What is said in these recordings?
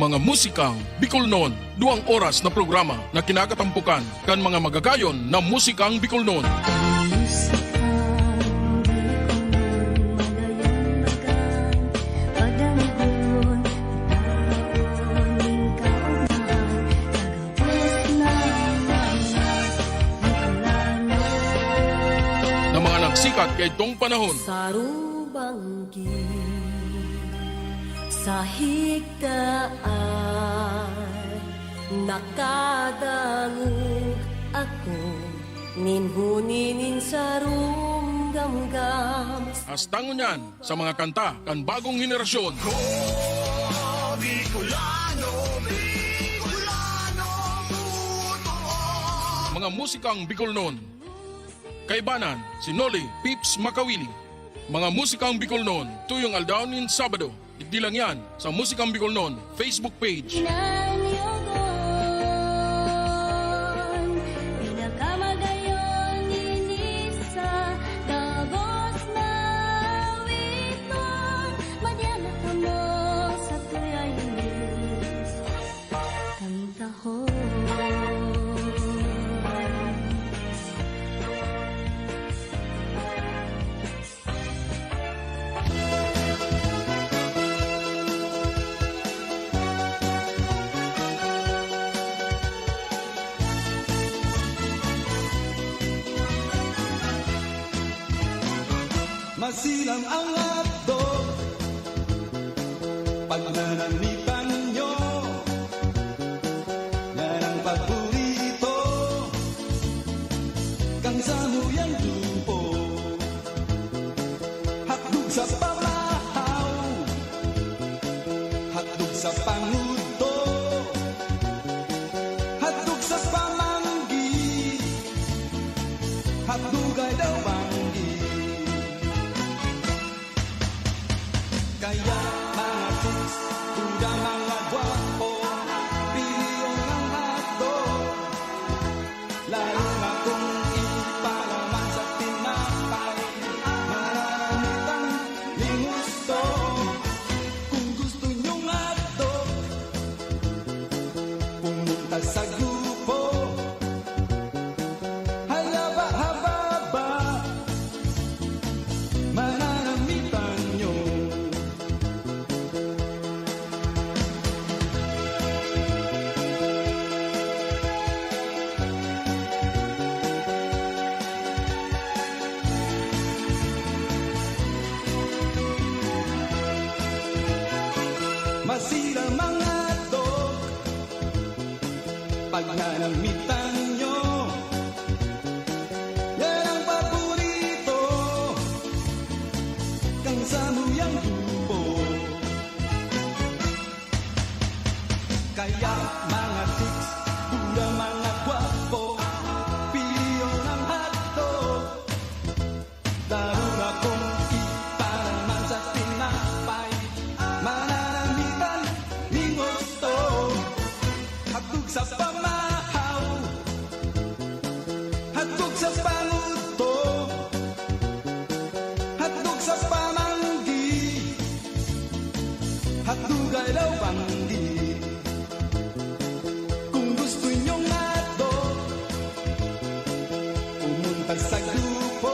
mga musikang Bicolnon, 2 oras na programa na kinakatampukan kan mga magagayon na musikang Bicolnon. Na mga nagsikat kay itong panahon. Sarubanggi sa higdaan, nakadangog ako, ninhuninin sa rumgamgam. Astangon yan sa mga kanta kan bagong henerasyon. Mga musikang Bicolnon. Kaibanan, si Noli Pips Makawili. Mga musikang Bicolnon, tuyong aldawnin Sabado. Hindi lang yan sa Musikang Bicolnon Facebook page. Inanyogon, pinakamagayon inisa, dagos mawiton, madyanak ka mo sa tuyay inis, kantahon. Masilang ang hotdog pag nananipan nyo, yan ang paborito kang samuyang lupo. Hotdog sa pamahaw, hotdog sa pangudo, hotdog sa pamanggi, hotdog ay daw banggi. Kaya mga chicks, kuda mga gwapo, piliyon ng hotdog, lalo na kung ipalaman sa tinapay, mararamitan ni gusto. Kung gusto nyong hotdog, pumunta sa grupo, halaba-hababa, mararamitan nyo. Masira mga dog pag nanamitan nyo, yan ang paborito kang samuyang lupo. Kaya mga chicks, kuda mga gwapo, piliyon ng hotdog, lalo na kung ipalaman sa tinapay, mararamitan ni gusto. Hotdog sa pamahaw, hotdog sa panguto, hotdog sa pamanggi, hotdog ay daw banggi. Kung gusto nyong hotdog, pumunta sa grupo,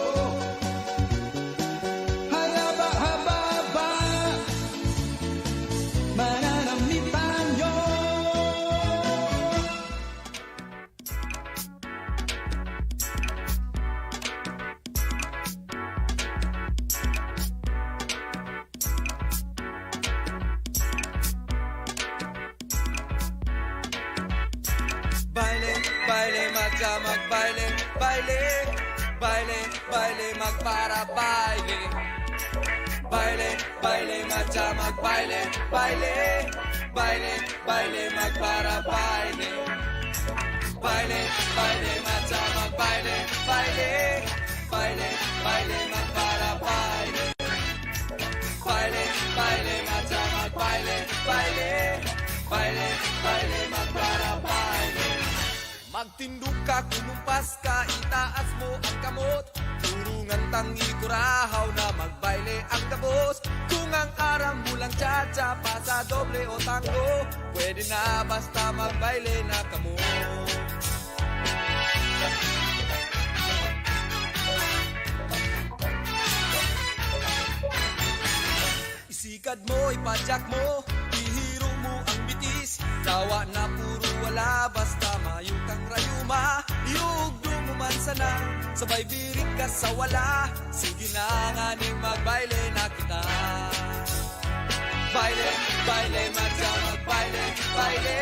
halaba-hababa, mananamitan nyo. Baile, baile, magka magbaile, baile, baile, baile, magpara baile. Baile, baile, magka magbaile, baile, baile, baile, magpara baile. Baile, baile, magka magbaile, baile, baile, baile, magpara baile. Baile, baile, magka magbaile, baile, baile, baile, magpara baile. Magtindog ka, kumumpas ka, itaas mo ang kamot. Turungan tangi kurahaw na magbaile ang gabos. Kung ang aram mula walang cha-cha, pasa, doble o tango. Pwede na basta magbaile na kamo. Isikad mo, ipadyak mo, ihiro mo ang bitis. Dawa na puro wala, basta mayo kang rayuma. Iugdo mo man sana, sabay birik ka sa wala. Sige na nga ni magbaile na kita. Baile, baile, magsa magbaile, baile.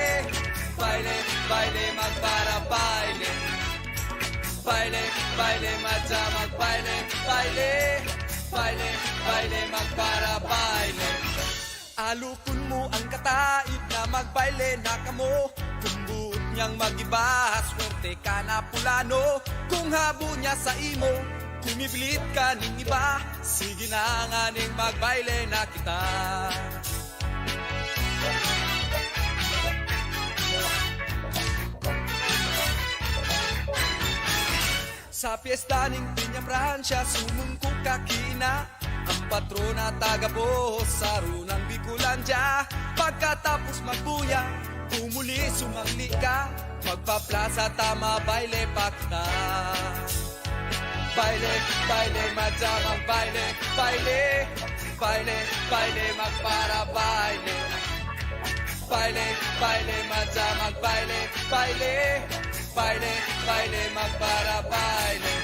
Baile, baile, magpara baile. Baile, baile, magsa magbaile, baile. Baile, baile, magpara baile. Alukon mo ang kataid na magbaile na kamo. Kung buot niyang magiba, swerte ka na pulano. Kung habo niya sa imo, kumibilit ka ning iba. Sige na nga ning magbaile na kita. Sa piyesta ning Piña Francia, sumungko kakina. Ang patrona taga-bohos, saro ng Bicolandia. Pagkatapos magbuya, umuli sumangli ka. Magpaplaza tama, baile pa kita. Baile, baile, madya magbaile, baile. Baile, baile, magpara baile. Baile, baile, madya magbaile, baile. Baile, baile, magpara baile.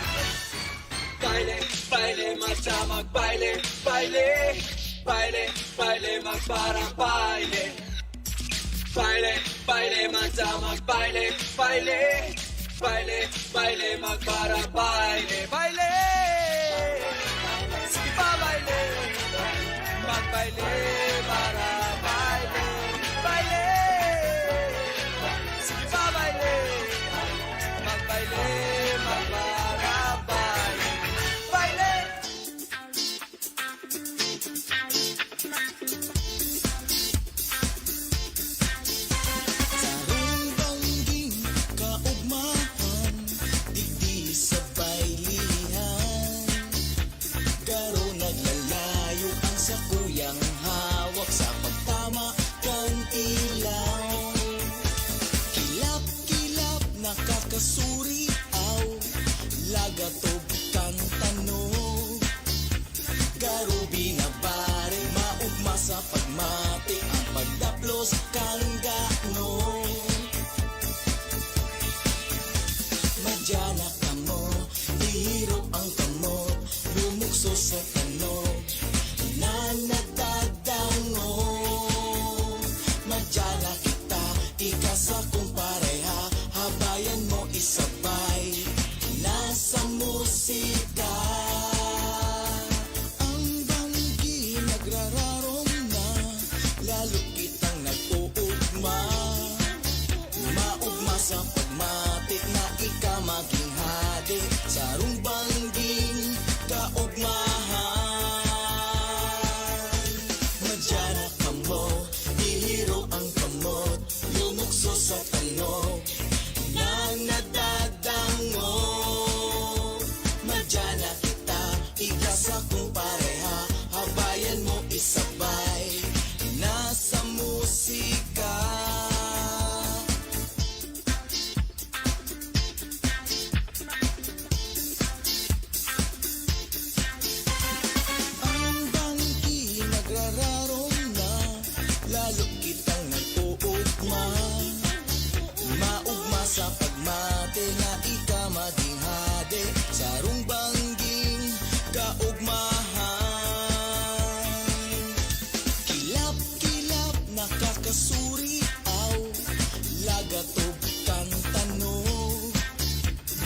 Baile, baile, madya magbaile, baile. Baile, baile, magpara baile. Baile, baile, madya magbaile, baile. Baile, baile, magpara baile, baile. Sige pa baile, magbaile para baile, baile. Sige pa baile, magbaile, magpara baile, baile. Bangging kaugmahan, digdi sa bailihan. Garo naglalayo ang sakuyang hawak sa pagtama kang ilaw. Kilap-kilap nakakasuriaw, lagatog kang tanog. Garo binabari, maugma sa pagmati, ang pagdaplos kang gaano. Madyana ka mo, ihiro ang kamot, lumukso sa tanog, na natadango. Madyana kita, ikasa kong pareha, habayan mo isabay, nasa musika. Ang banggi nagrararom na, lalo kitang nag-uugma. Maugma sa pagmatik na ika maging hadi, sarong bangging kaugmahan. Madyana ka mo, ihiro ang kamot, lumukso sa tanog, na nadadango. Madyana kita, ikasa kong pareha, habayan mo isabay, nasa musika. Ang bangki nagrararom na, lalo kitang nag-uugma. Maugma sa pagmate na ika maging hadi, sarong bangging kaugmahan. Kilap-kilap nakakasuriaw, lagatog kang tanog.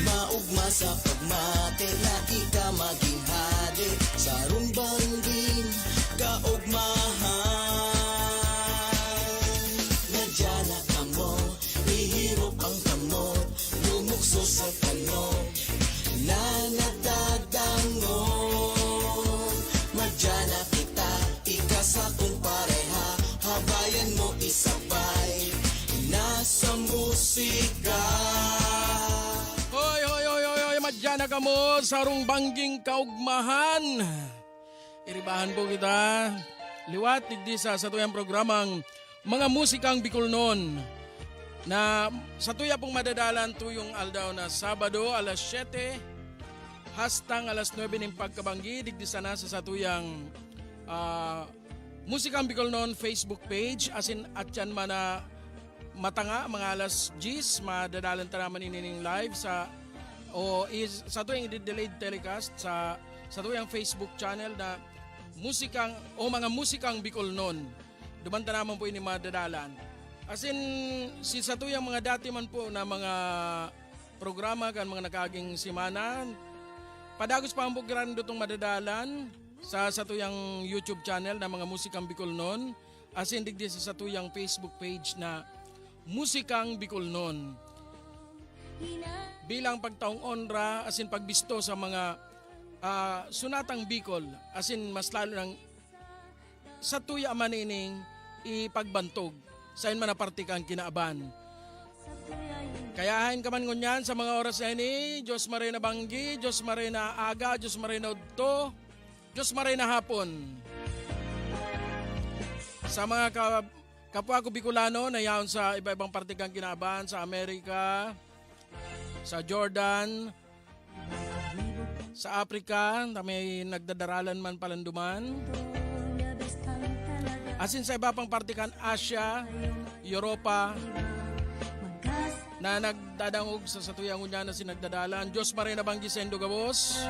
Maugma sa pagmate na ika maging hadi, sarong bangging kaugmahan. Nadyana ka mo, ihirop ang kamot, lumukso sa tanog, na natadango. Madyana kita, ikasa kong pareha, habayan mo isabay, nasa musika. Hoy, hoy, hoy, hoy, hoy, madyana ka mo, sarong bangging kaugmahan. Iribahan po kita. liwat digdi sa satuyang programang mga musikang Bicolnon na satuya pong madadalan tuyong aldaw na Sabado alas 7 hastang alas 9 ng pagkabanggi digdi sana sa satuyang Musikang Bicolnon Facebook page asin at yan man na matanga mga alas 10 madadalan ta naman inining live sa sa tuyang i-delayed telecast sa tuyang Facebook channel na musikang mga musikang Bicolnon. Dumanta naman po ini madadalan. As in si sa tuyang mga dati man po na mga programa kan mga nakaging simana padagos pa ang programang dutong madadalan sa satuyang YouTube channel na mga musikang Bicolnon as in digdi sa satuyang Facebook page na Musikang Bicolnon. Bilang pagtaong onra as in pagbisto sa mga sunatang Bicol as in mas lalo ng satuya manining ipagbantog sa man na partikan kinaaban. Kayahin ka man ngunyan sa mga oras na ini, Diyos maray na banggi, Diyos maray na aga, Diyos maray na udto, Diyos maray na hapon. Sa mga kapwa ko Bicolano na yaon sa iba-ibang partikan kinaaban, sa Amerika, sa Jordan, sa Africa, na may nagdadaralan man palanduman. Asin sa iba pang partikan, Asia, Europa, na nagdadangog sa satuyang unya na sinagdadalan. Diyos maray na banggi sa Indogabos.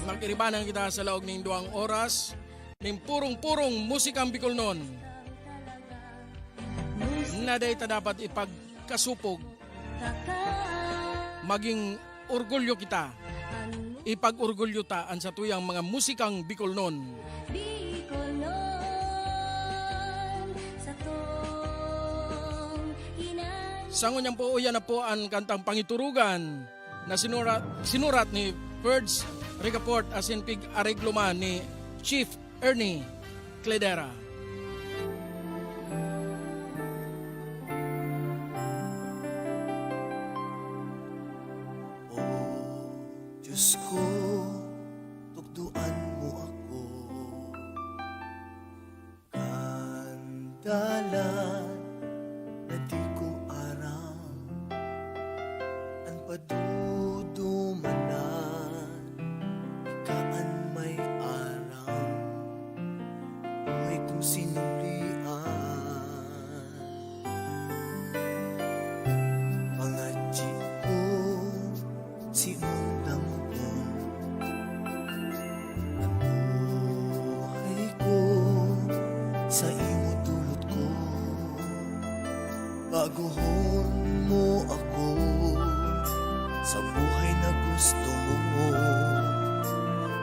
Magkiribanan kita sa laog ng 2 oras ng purong-purong musikang Bicolnon. Na dayta dapat ipagkasupog. Maging orgulyo kita. Ipag-orgulyo ta ang satuyang mga musikang Bicolnon. Bicolnon sa tong Sangon po uyan na po ang kantang Pangiturugan na sinurat ni Ferds Ricaport as in pig areglo man ni Chief Ernie Cledera. Diyos ko, tukduan mo ako. Kandalan na di ko aram, ang padudumanan, ikaan may aram, buhay kong sinulian. Mga jeep ko, si undang sa imo tulot ko, baguhon mo ako sa buhay na gusto mo,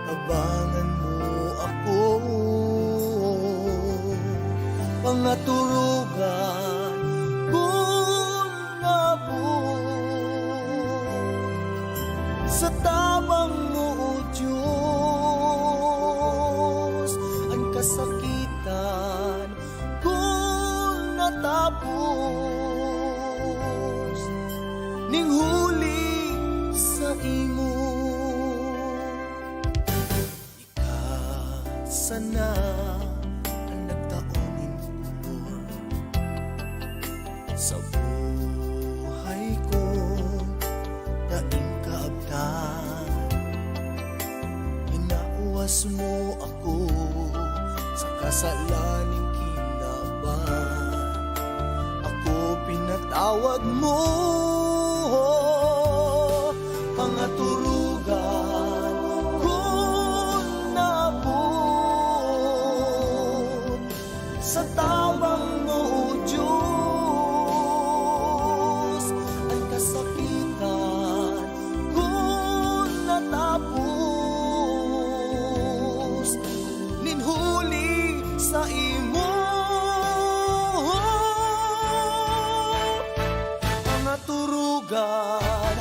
tabangan mo ako, pangaturugan kung nabot sa tabang mo, O Diyos, ang kasakitan kung natapos ning huli sa imo. Ikasana ang nagtaonin kulor sa buhay ko, daing kaabtan, inauwas mo ako sa kasalaning kinaban, ako pinatawad mo, pangaturugan kung nabot sa tabang mo, O Diyos, ang kasakitan kung natapos ninhuli sa imo, pangaturugan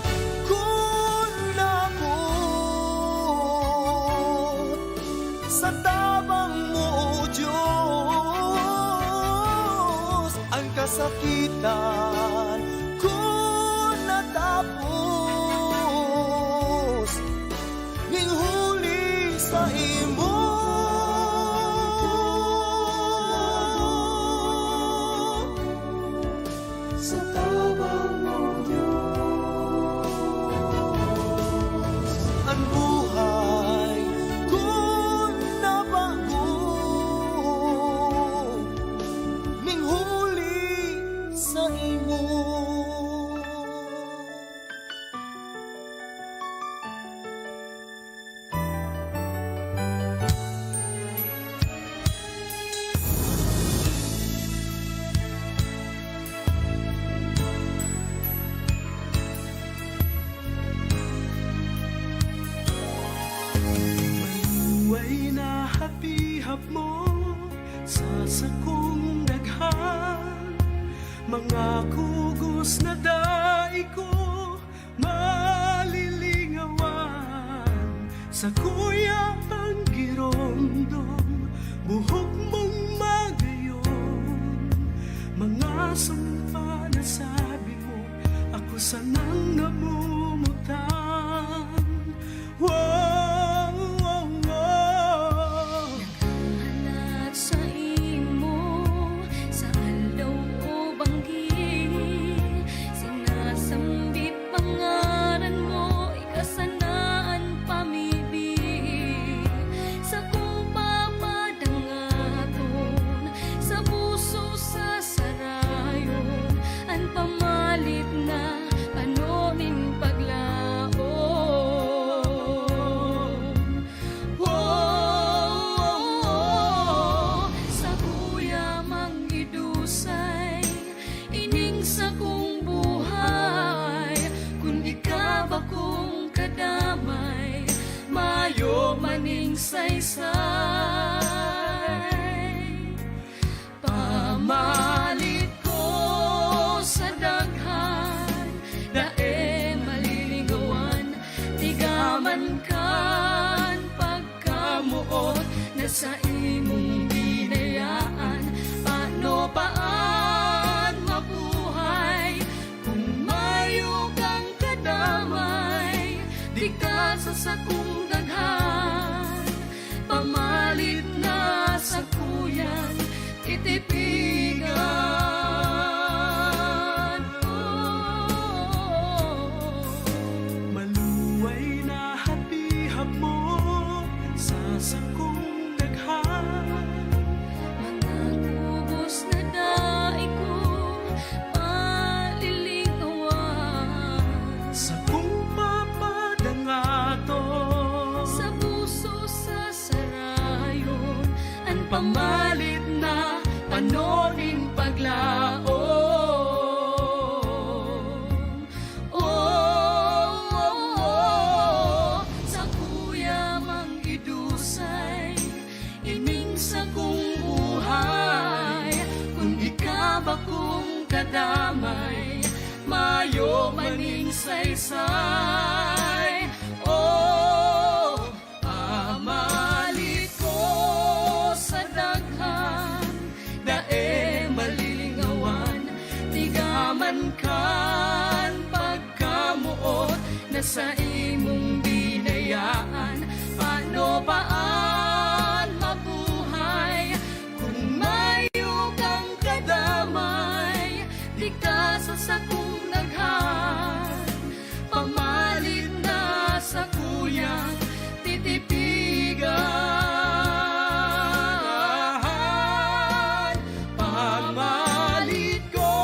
kung nabot sa tabang mo, O Diyos, ang kasakitan kung natapos ning huli sa imo. ihap mo sa sakong daghan, mga kugos na daig ko malilingawan, sa kuya ang girondong buhok mong magayon, mga sumpa na sabi mo ako sanang namumutan. Wow, wow, wow. Hanap sa imo, sa alaw o banggi, sinasambit pangaran mo, ikasanaan pamibig. Sa kung papadangaton, sa puso sa sarayon, ang pamalit na panonin paglaon. Sa kuya mangidusay, ining sa kong buhay, kung ikaw akong kadamay, mayo maning saysay. Pamalit ko sa daghan, dae maliligawan, tigaman kan pagkamuot na sa imong binayaan. Paano paan mabuhay kung mayo kang kadamay, di ka sa sakong daghan, pamalit na sa kuyan titipigan. Maluway na hapihap mo sa sakong daghan, Mga kubos na daig ko malilingawan, sa kung papadangaton, sa puso sa sarayon, ang pamalit na panonin paglaon. Sa kuya mangidusay, ining sa kong buhay, kung ikaw akong kadamay, mayo maning saysay. Pamalit ko sa daghan, dae malilingawan, tigaman kan pagkamuot na sa imong binayaan. Paano paan mabuhay kung mayo kang kadamay, di ka sa sakong daghan, pamalit na sa kuyang titipigan. Pamalit ko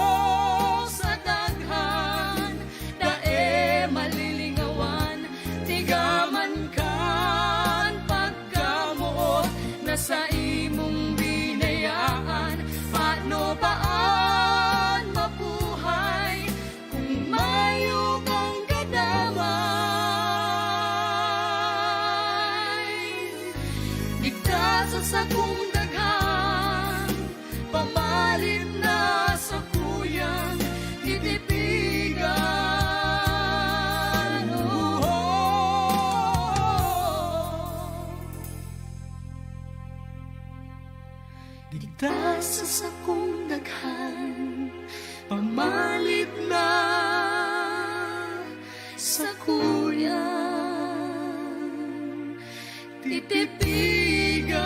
sa daghan, dae malilingawan, tigaman kan pagkamuot na sa imong binayaan. Paano paan mabuhay kung mayo kang kadamay, di ka sa sakong daghan, pamalit na sa kuyang titipigan. di ka sa sakong daghan, pamalit na Sa kuyang titipigan.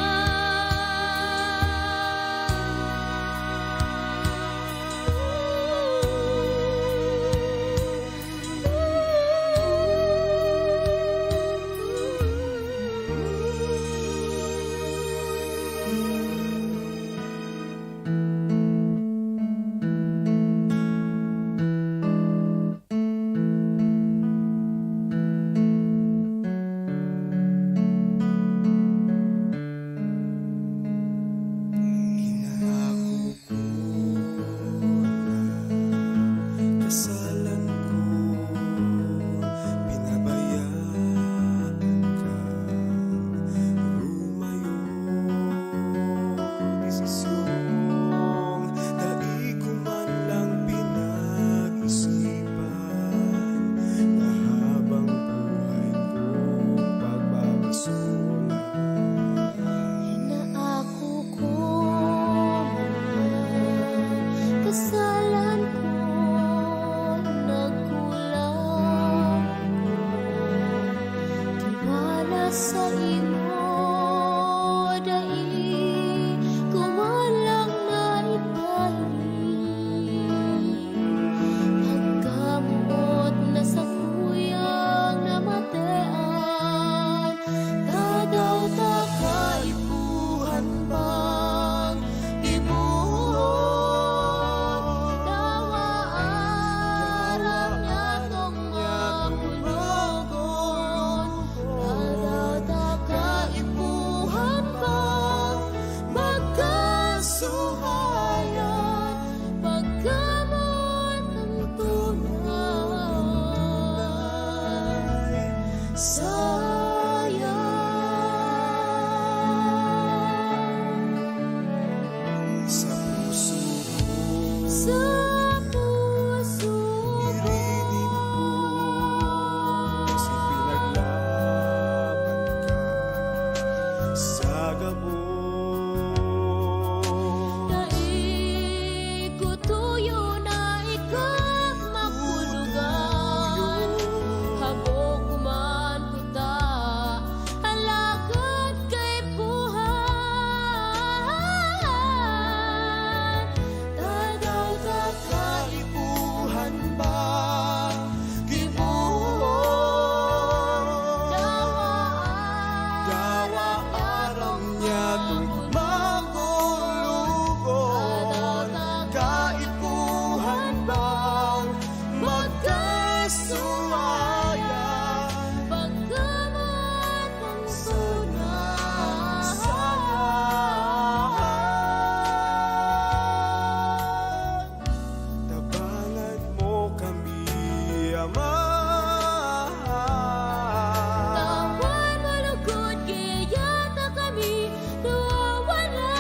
sa imo dai kumalang na ipahiling pagkamot na sa kuyang namatean tadaw ta kaipuhan bang ibuhon dawaan niya tong magulugon tadaw ta kaipuhan bang magkasuhayan pagkamot ang tunay Sa puso sa puso irinig ko kasi pinaglaban ka sa gamot. Naikutuyo na ikap makulugan habog man puta halagad kay buhan tadaw ta Kaipuhan ba gibuhon? Dawa aram niya tong magulugon. Kaipuhan bang magkasuhayan? pagkamot ang Tabangan mo kami, Ama. tawan malugod kayata kami nawawala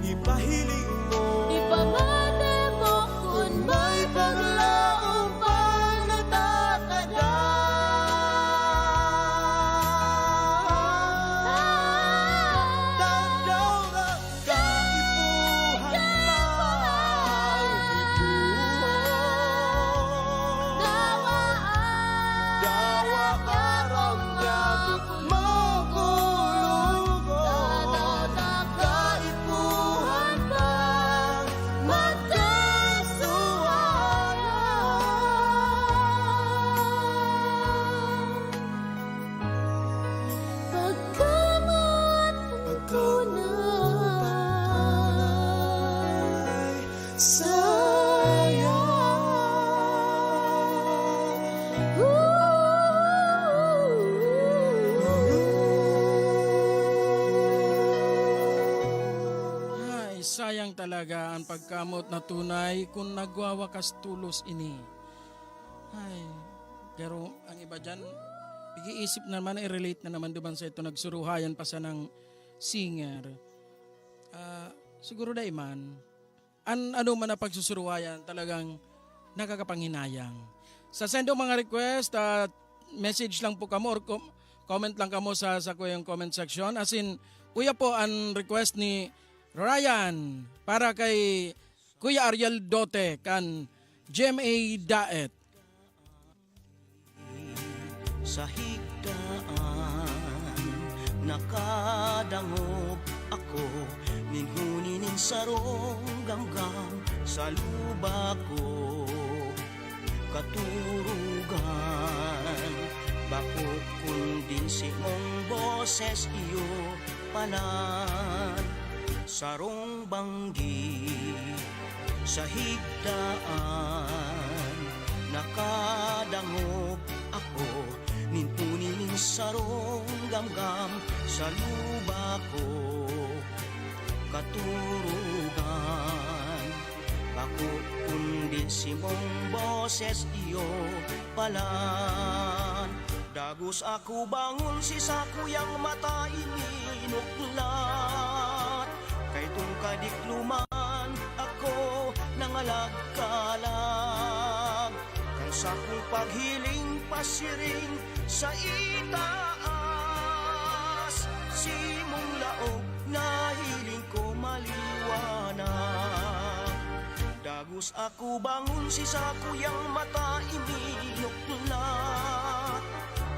Ipahiling mo ipamate mo kung may paglaong pang nagtatadya Tanaw nga kaipuhan bang gibuhon? Dawa aram niya kung magulugon. Kaipuhan bang magkasuhayan? Pagkamot ang tunay Ay, sayang talaga ang pagkamot na tunay kung nagwawakas tulos ini. Ay, pero ang iba dyan, pag-iisip naman, i-relate na naman duman sa ito, nagsuruhayan pa sa ng singer. Siguro da iman, ano man na pagsusuruhayan, talagang nakakapanghinayang. Sa sendo mga request, message lang po kamo or comment lang kamo sa ko yung comment section. As in, kuya po ang request ni Ryan para kay Kuya Ariel Dote kan GMA Daet. Sa higdaan nakadangog ako ninhuninin sarong gamgam sa luba ko katurugan bako kundi si mong boses iyo palan sarong banggi sa higdaan nakadangog ako nintunin sarong gamgam sa luba ko katurugan ako kundi si mong boses iyo palan dagus ako bangon si sakuyang mata ininuklat kay tungkadikluman ako nangalagkalag kan sakong paghiling pasiring sa itaas simong laog na hiling ko maliwanag dagus ako bangon si sakuyang mata ininuklat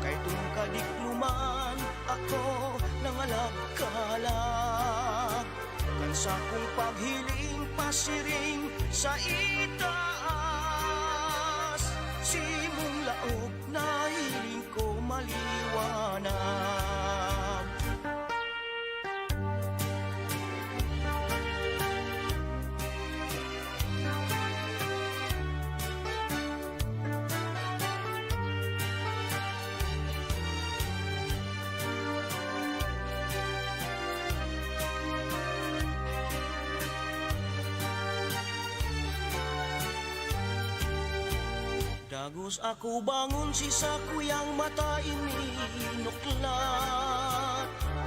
kay tungkadikluman Kansa kong paghiling pasiring sa itaas, simong laog na hiling ko maliwanag. Dagos ako bangon si sa kuyang mata ininuklat,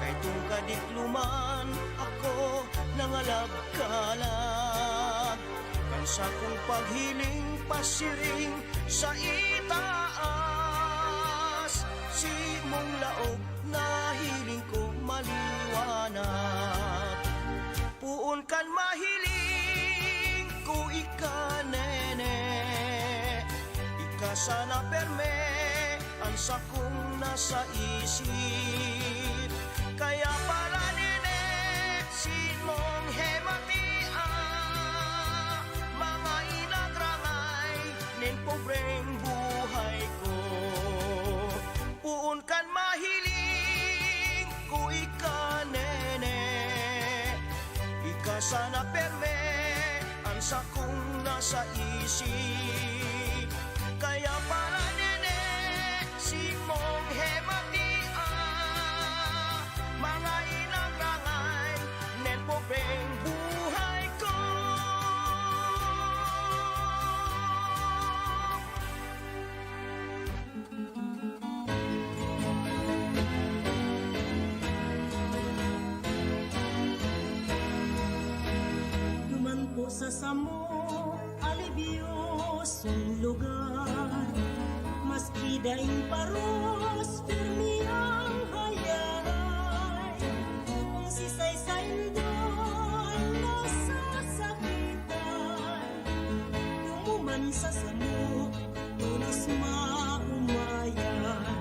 kay tungkadikluman ako nangalagkalag. Kansa kong paghiling pasiring sa itaas, simong laog na hiling ko maliwanag. Puon kan mahiling ko ikanene, sana perme ang sakong nasa isip. Kaya pala nene, simong hematia, mga inagrangay, nin pobreng buhay ko. Puon kan mahiling ko ikanene, ika sana perme ang sakong nasa isip. Kaya pala nene, simong hematia, mga inagrangay, nen pobreng buhay ko. Duman po sa samo, alibyosong lugar, maski daing paros, firmi ang hayay. Kung sisay-sayin doon, nasasakitan, tumuman sa samo, tulos maumayan.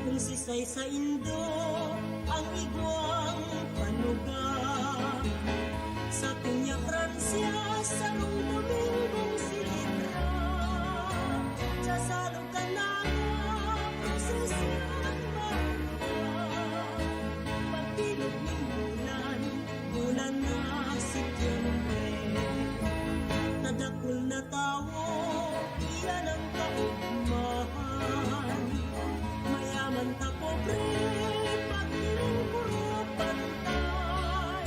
Kung sisay-sayin doon, ang igwang panuga, sa Piña Francia, sa nung Domingong Silitra, sa salong kananga, prosesyan maganda. Pagbilog ng bulan, bulan na Setyembre, nadakul na tawo, iyan ang kaugmahan. Mayaman ta pobre, pagdiring puro pantay.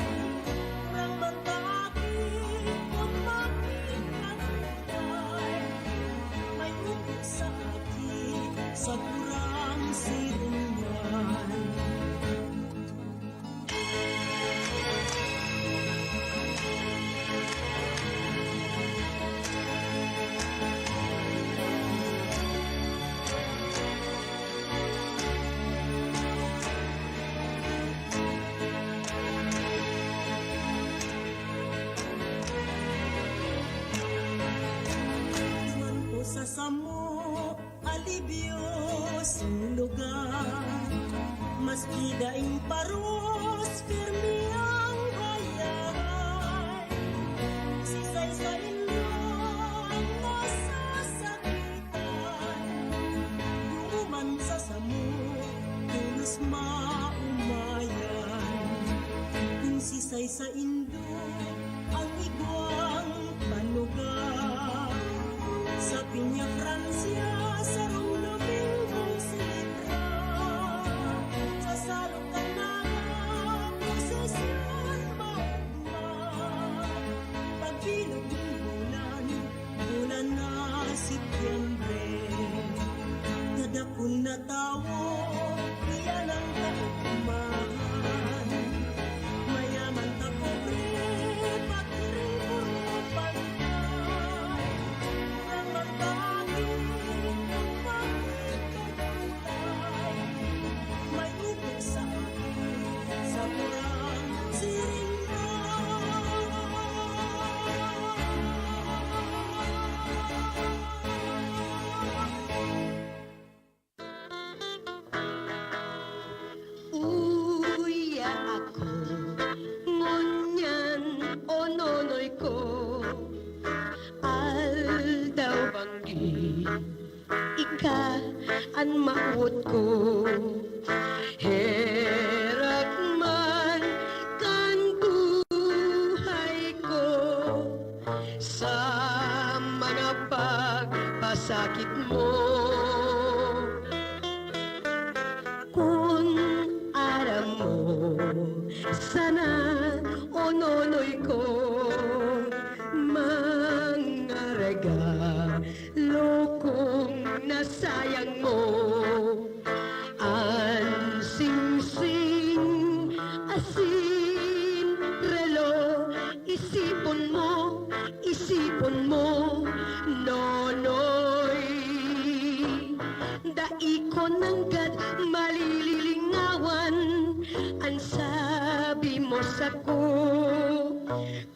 Kurang magkakit, kung makikatay, may upok sa akin, sa kurang siringan. Duman po sa samo, alibyosong lugar, maski daing paros, firmi ang hayay. Sisay-sayin doon, nasasakitan, duman sa samo, tulos maumayan. Kung sisay-sayin doon, ang igwang panuga, sa Piña Francia, sa rong Domingong Silitra, sa salong kananga, prosesyan magma. Pagbilog ng bulan, bulan na Setyembre, nadakul na tawo, iyan ang kaugmahan. Mayaman ta pobre, pagdiring puro pantay. Kurang magkakit, kung makikatulay, may upok sa akin, sa kurang siringan. maut ko. Herak man kan buhay ko sa mga pagpasakit mo. Kung aram mo, sana ononoy ko mga regalo nasayang mo. Ang sing-sing, asin, relo, isipon mo, nonoy. Daikon ng gad malililingawan, ang sabi mo sako.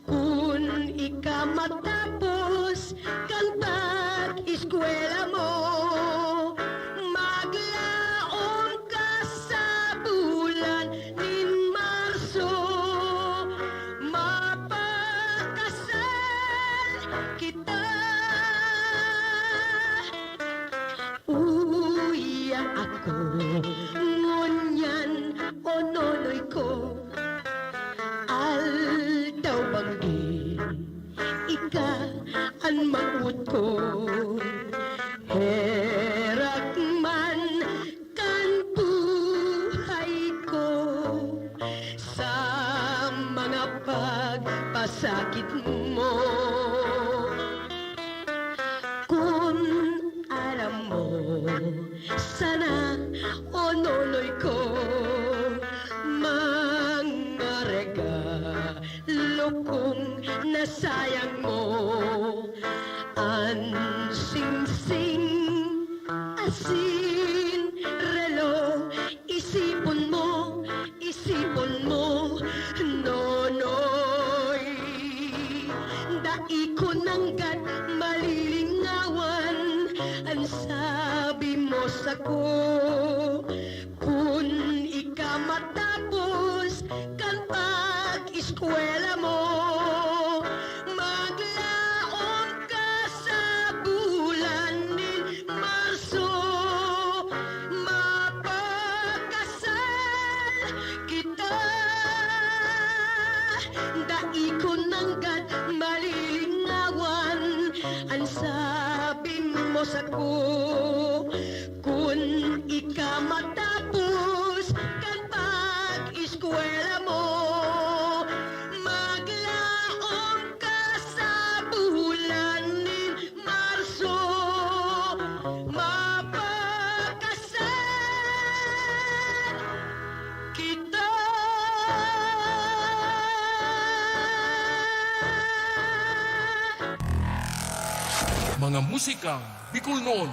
Kung ika matapos kan pag-eskwela mo, maglaom ka sa bulan nin Marso, mapakasal kita. Uya ako, ngunyan ononoy ko, aldaw banggi, ika ang maut ko. Herak man kan buhay ko sa mga pagpasakit mo. Kung alam mo, sana ononoy ko mga regalo kong nasayang mo. Ang sing-sing, asin, relo, isipon mo, nonoy. Daiko ng gat malilingawan, ang sabi mo sako. Kung ika matapos kan pag-eskwela mo, maglaom ka sa bulan nin Marso, mapakasal kita. Daikon ng gad malilingawan, ang sabi mo sako. Kung ika matapos kan pag-eskwela mo, maglaom ka sa bulan nin Marso, mapakasal kita. Mga musika Bicol noon.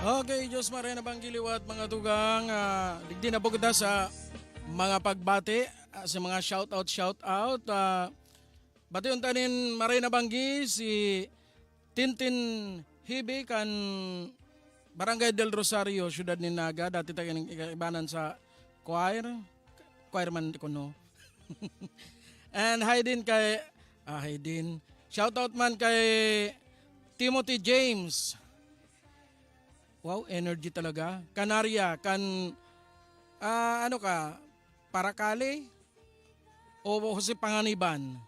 Okay, Diyos Marena Banggiliwat mga tugang, digdi na po kita sa mga pagbati, sa mga shout out. Bati yung tanin Marena Banggi, si Tintin Hibi kan Barangay del Rosario, Syudad ni Naga, dati tayo ibanan sa choir man ko no. And hi din kay, shout out man kay Timothy James. Wow, energy talaga. Kanaria, ano ka, Parakali? O Jose Panganiban?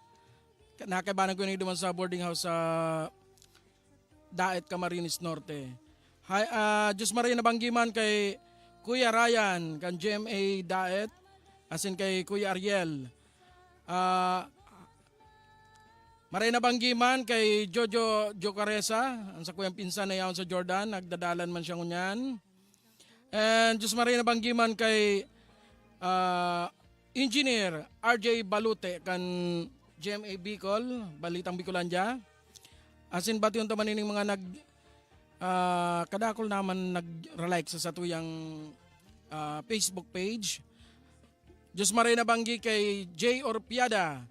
Nakabanan ko yung duman sa boarding house sa Daet, Camarines Norte. Hi, Diyos Maria Nabanggiman kay Kuya Ryan, kan GMA Daet, asin kay Kuya Ariel. Maray na banggiman kay Jojo Jocaresa, ang sa kuyang pinsan na yaon sa Jordan, nagdadalan man siya ngunyan. And Diyos maray na banggiman kay Engineer RJ Balute kan GMA Bicol, Balitang Bicolandia. Asin bati yung tamanin ng mga kadakol naman nag-relike sa tuyang Facebook page. Diyos maray na banggi kay J. Orpiada,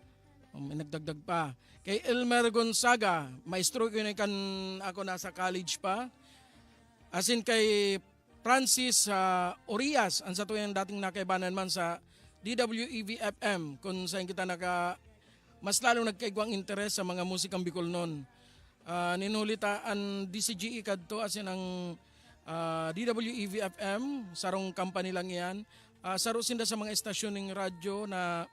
may nagdagdag pa. Kay Elmer Gonzaga, maestro ko yun kan ako nasa college pa. Asin kay Francis Orias ang sa tuyang dating nakaibanan man sa DWEV-FM kung saan kita mas lalong nagkaigwang interes sa mga musikang Bicol noon. Ninulita ang DCGE kadto asin ang DWEV-FM, sarong company lang yan. Saro sinda sa mga estasyon ng radyo na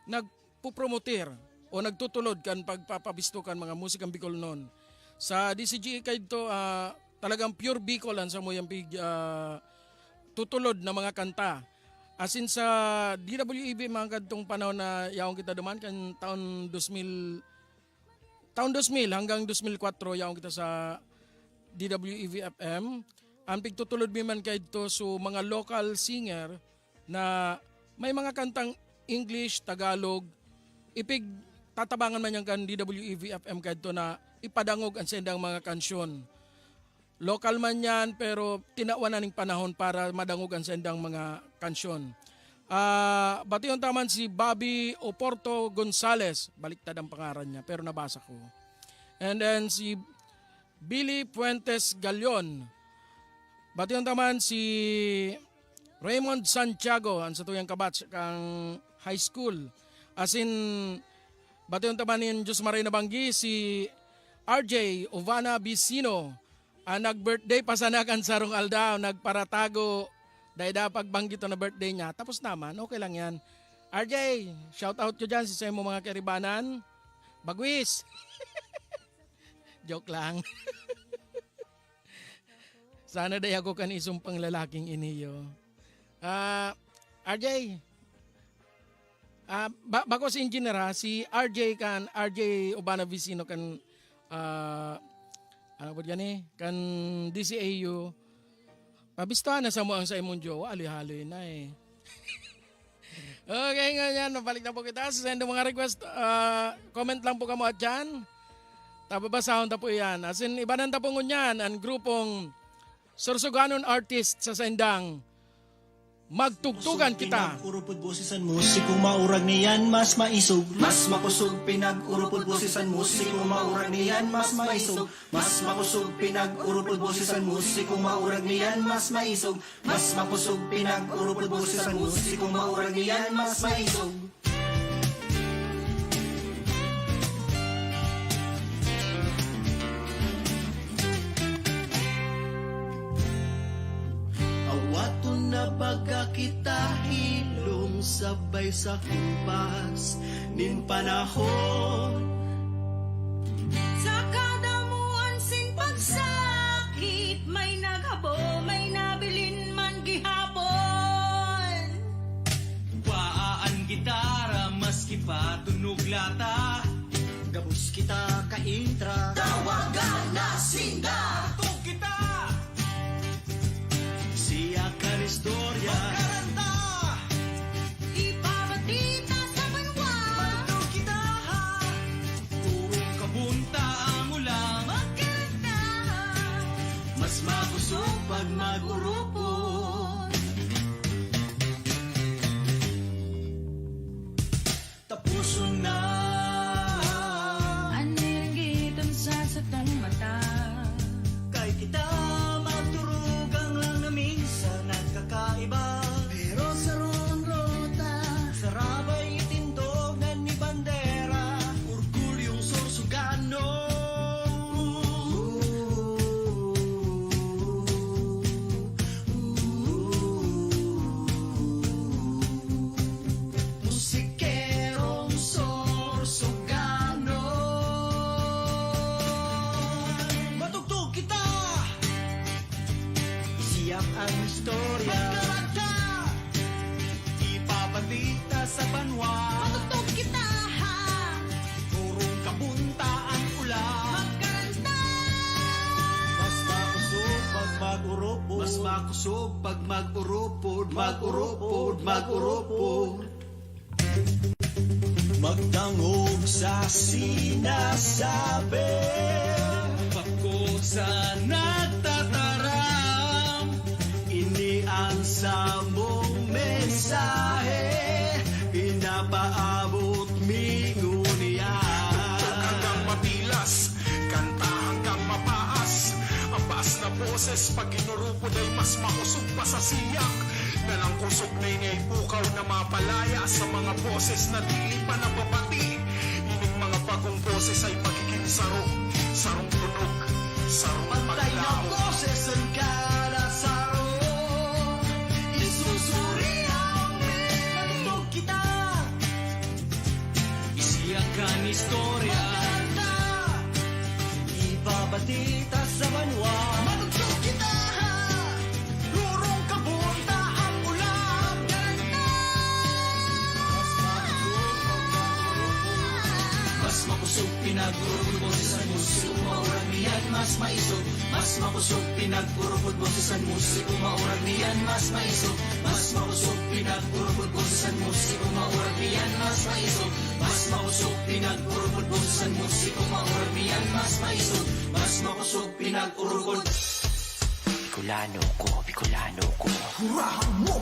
nagpupromoter o nagtutulod kan pagpapabisto kan mga musikang Bicol noon. Sa DCGE kadto talagang pure Bicol ang sa mo yung tutulod na mga kanta. Asin sa DWEV mga kadtong panahon na yaong kita duman kan taon 2000 hanggang 2004 yaong kita sa DWEV-FM. Ang pigtutulod man kadto so mga local singer na may mga kantang English, Tagalog, ipig tatabangan man yang kan DWEV-FM kadto na ipadangog ang sendang mga kansyon. Local man yan pero tinawanan ng panahon para madangogan sa endang mga kansyon. Bation taman si Bobby Oporto Gonzales, baliktad ang pangaran niya pero nabasa ko. And then si Billy Puentes Galion. Bation taman si Raymond Santiago, ang sa tuyang kabatch kang high school. As in, bation taman ni Diyos Maray Nabanggi si RJ Ovana Bicino. Nag-birthday pa sana kan sarong aldaw, nagparatago dahil pagbanggit na birthday niya. Tapos naman, okay lang yan. RJ, shout out ko dyan sa mo mga karibanan. Bagwis! Joke lang. Sana day ako kan isumpang lalaking iniyo. RJ, bako si engineer si RJ Obana Vicino kan ano po yan kan DCAU, pabistuhan na sa mo ang sa imong jowa, ali-haloy na Okay, ngayon, nabalik na po kita. Send mga request, comment lang po kamo at dyan. Tababasahon ta po yan. As in, ibanan ta po ngunyan, ang grupong Sorsoganon Artist sa sendang Magtugtugan Kita. Pinag-urupod bosisan musikong maurag niyan mas maisog. Mas makusog pinag-urupod bosisan musikong maurag niyan mas maisog. Mas makusog pinag-urupod bosisan musikong maurag niyan mas maisog. Mas makusog pinag-urupod bosisan musikong maurag niyan mas maisog. Awaton na baga kita hilom sabay sa kumpas nin panahon. Sa kadamuan sing pagsakit, may naghabo, may nabilin man gihapon. Waan gitara maski pa tunog lata. Gabus kita ka intra. Tawagan na sinda. Tug kita. Siya ka istorya. Magkaranta. Ipabatita sa banwa. Magtug kita. Purong kabunta ang ulang. Magkaranta. Mas mabusog pag mag-urupon. Tapuson na. Anirgitan sa satong mata. Kay kita magturugang lang na minsan nagkakaiba. Pero sa roong rota, sa rabay itindog na ni bandera, orgulyong Sorsogano. Musikerong Sorsogano. Matugtog kita. Siyak ang istorya. Magkaranta. Ipabatita sa banwa. Matutog kita ha. Purong kabunta ang ulan. Magkaranta. Mas makusog pag mag-urupod. Mas makusog pag mag-urupod. Mag-urupod, mag-urupod. Magtangog sa sinasabi. Pako sa nagtataram. Ini ang samong mensahe. Pinapaabot mingunia. Hanggang mapilas, kanta hanggang mapaas. Ang bass na po boses pag inurupod ay mas mausog pa sa siyak. Na ng kusog na ingay pukaw na mapalaya sa mga boses na dili pa nababati. Ining mga bagong boses ay magiging sarong tunog, sarong Pantay na maglaw. boses ang kada saro. Isusuri ang pinatog kita. Isiyang kan istorya, Maganda, ibabatita sa banwa. Matugtog kita, lurong kabunta ang ulang ganda. Mas makusog pinag-urupod boses ang musiko maurag niyan mas maisog. Mas makusog pinag-urupod boses ang musiko maurag niyan mas maisog. Mas makusog pinag-urupod boses ang musiko maurag niyan mas maisog. Mas makusog pinag-urupod boses ang musiko maurag niyan mas maisog. Mas makusog pinag-urupod. Bicolano ko, Bicolano ko. Kurahaw mo,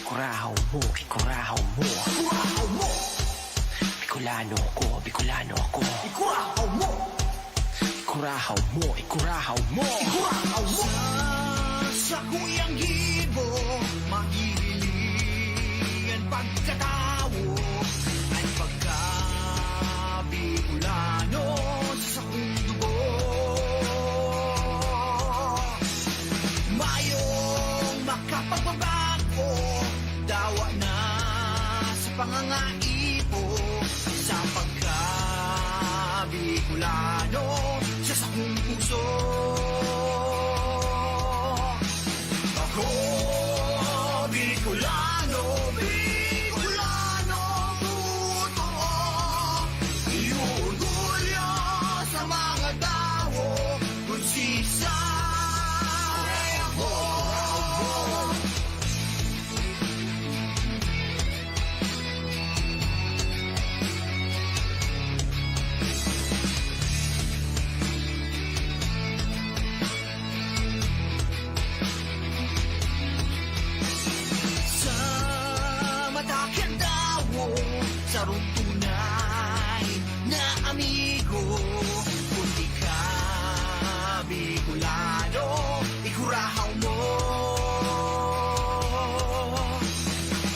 Kurahaw mo, ikurahaw mo. kurahaw mo, Bicolano ko, Bicolano ko. ikurahaw mo, Ikurahaw mo, ikurahaw mo. kurahaw mo. Sa kuyang gibo, maghihilingan pagkatawo ay pagka-Bicolano sa kong dugo. Mayong makapagbabago, dawa na sa pangangaipo sa pagka-Bicolano sa sakong puso. Ako, Bicolano, Bicolano, totoo. Iurgulyo sa mga tao kung sisay ako. Sa mata dawo, sarong tunay na amigo. Kung di ka Bicolano, ikurahaw mo.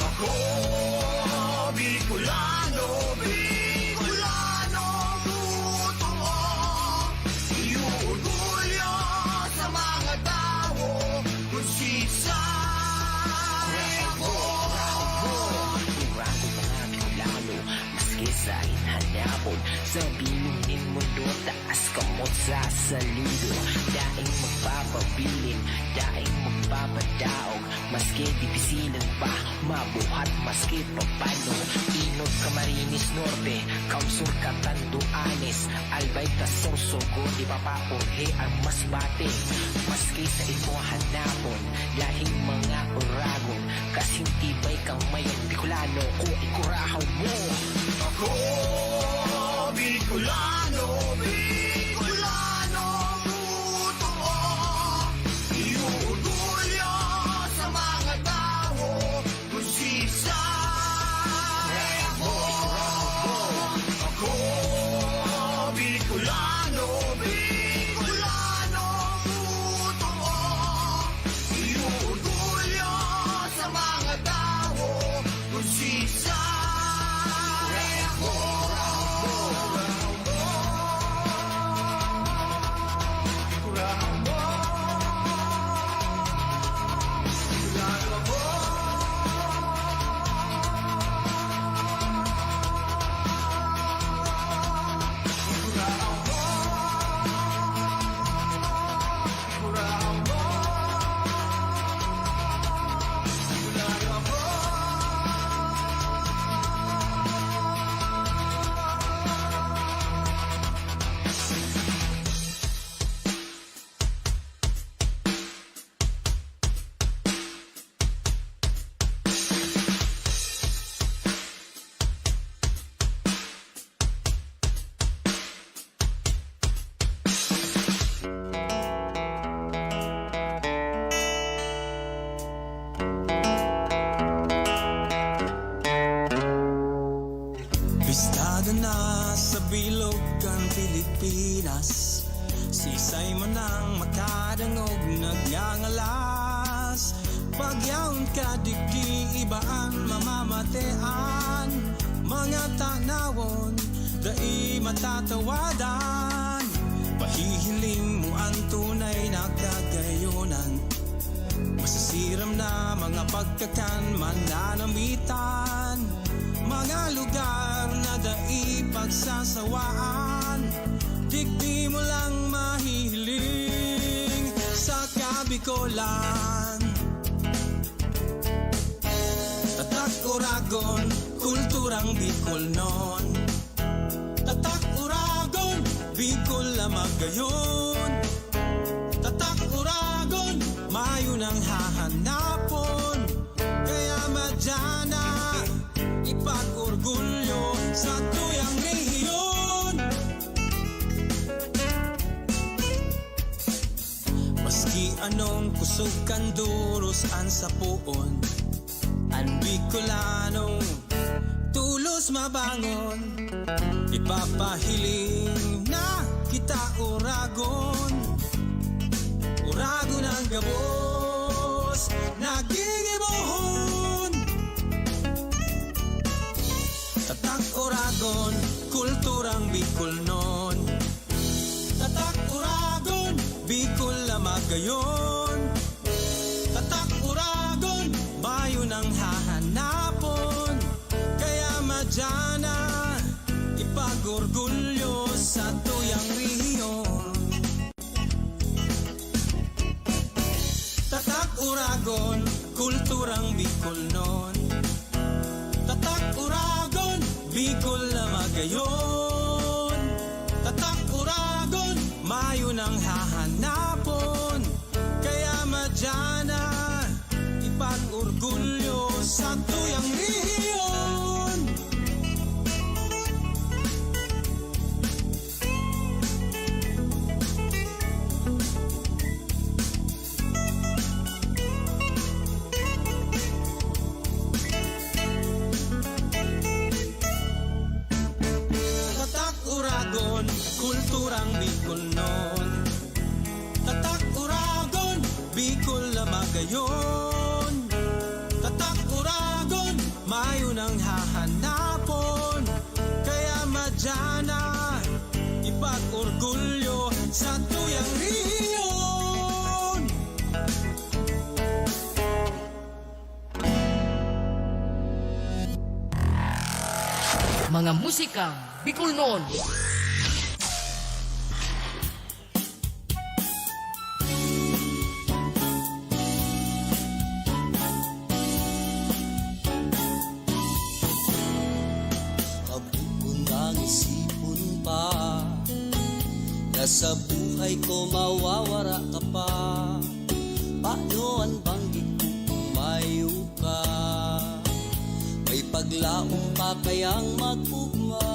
Ako, Bicolano, Bicolano, totoo. Iurgulyo sa mga tao kung sisay ako. Kurang ko mga Bicolano, maski sa inhanapon. Sa binunin mundo, taas kamot sa saludo. Daing magpapabilin, daing magpapadaog. Maski dipisilan pa, mabuhat maski papano. Inod Camarines Norte, Kausor Catanduanes. Albay Tasorsogo, di pa paurhe ang masbate. Maski sa imo hanapon, lahing mga uragon. Kasing tibay kang mayong Bicolano, o ikurahaw mo. Ako, Bicolano, Bicolano, totoo. Iurgulyo sa mga tao kung sisay ako. Ako, Bicolano, Bicolano, totoo. Iurgulyo sa mga tao kung sisay ako. kadigdi ibaan mamamatean, mga tanawon dai matatawadan, pahihiling mo ang tunay na kagayonan, masasiram na mga pagkakan mananamitan, mga lugar na dai pagsasawaan, digdi mo lang mahihiling sa Kabikolan. Tatak Uragon, kulturang Bicol non. Tatak Uragon, Bicol na magayon. Tatak Uragon, mayo nang hahanapon. Kaya madyana, ipag-orgulyo sa tuyang rehiyon. Maski anong kusog kanduros ang sapuon, ang Bicolano tulos mabangon, ipapahiling na kita Uragon. Uragon ang gabos, nagigibohon. Tatak Uragon, kulturang Bicol non. Tatak Uragon, Bicol na magayon. Tatak Uragon, bayo ng hahanapon. Kaya madyana, ipag-orgulyo sa tuyang rehiyon. Tatak Uragon, kulturang Bicol non. Tatak Uragon, Bicol na magayon. Tatak Uragon, mayo ng hahanapon. Kaya madyana, ipag-orgulyo sa tuyang rehiyon. Tatak Uragon, kulturang Bicol non. Tatak Uragon, Bicol na magayon. Tatak Uragon, mayo nang hahanapon. Kaya madyana, ipag-orgulyo sa tuyang rehiyon. Mga musika Bicol noon. Kabukon ang isipon pa, na sa buhay ko mawawara ka pa. Paano ang banggit ko kumayo ka? May paglaong pa kayang mag-ugma,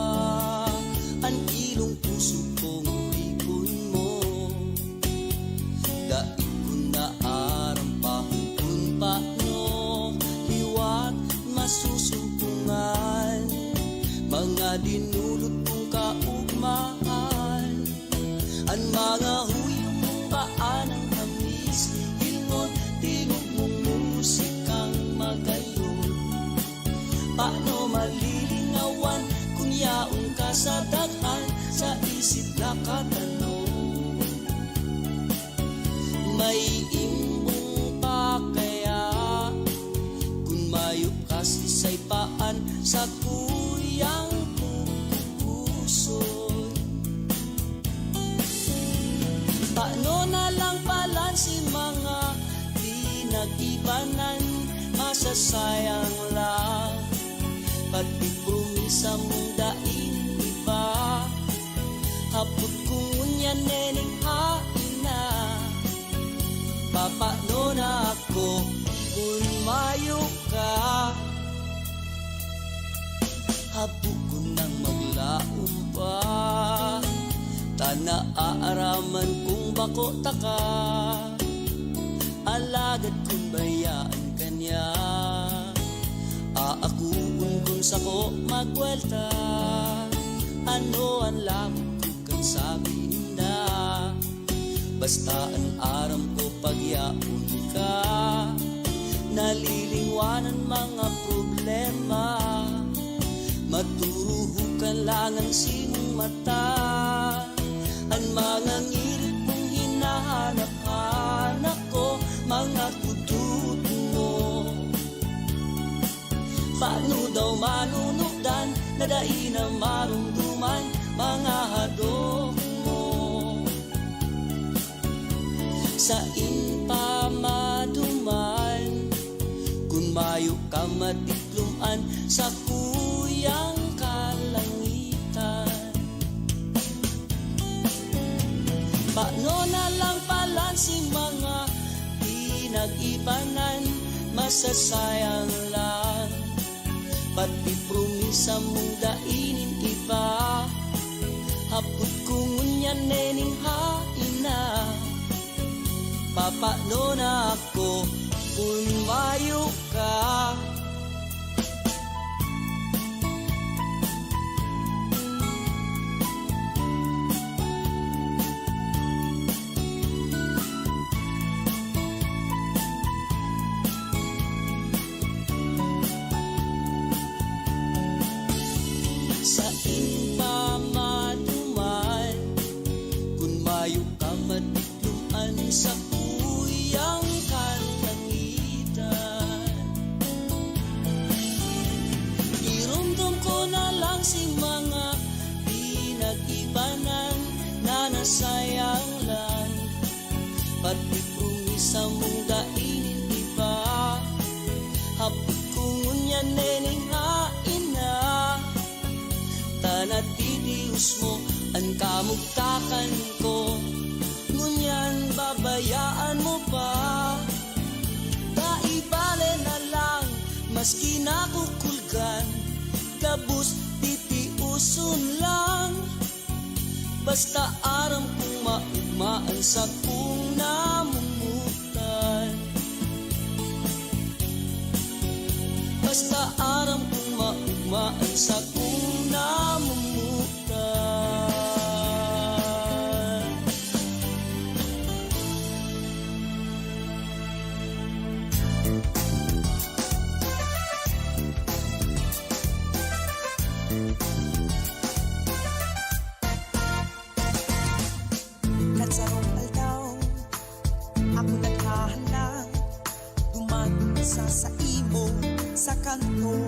ang ilong puso kong hipon mo. Daig ko na aram pa kung paano liwat masusumpungan mga dinulot kong kaugmaan, ang mga huyong mong kaanang tamis, hilngot tingog mong musikang magayon. Paano malilingawan kung yaon ka sa daghan, sa isip na katanong? May imbong pa kaya kung mayo ka sisay paan sa kuyang puso? Paano na lang palan si mga pinag-ibanan, masasayang lang pati promisa mong daing iba. Hapot kong yan nening hain na, papano na ako kung mayo ka? Hapot ko nang maglaom pa, tanaaraman kung bako taka, alagad kung bayaan kanya. Aakuon kung sako magwelta, ano ang lamang ko kang sabihin na, basta ang aram ko pagyaon ka, nalilingwanan mga problema. Maturuhukan lang ang simong mata, ang mga ngirit mong hinahanap-hanap ko, mga kutut mo. Paano daw manunukdan, nadain na marumduman, mga hadok mo. Sa impamaduman, kung mayo ka matikluman sa kuyang kalangitan. Paano na lang pala si mga pinag-ibanan, masasayang lang. Pati promisa mong dainin iba, hapot kung ngunyan nening haina. Papaano na ako kung mayo ka? Sa impamaduman, kung mayo ka matikluan sa kuyang kalangitan. Irumdum ko na lang si mga pinag-ibanan na nasayang lang. Pati promisa mong dainin iba, hapot kung ngunyan nening haina. Tanati Diyos mo ang kamugtakan ko, ngunyan babayaan mo pa. Kaibale na lang, maski nakukulgan, kabus titiuson lang. Basta aram kong maugmaan sa kung namumutan. Basta aram kong maugmaan sa kung namumutan. Nagsarong aldaw, ako naghahanap, duman sa imo sa kanto.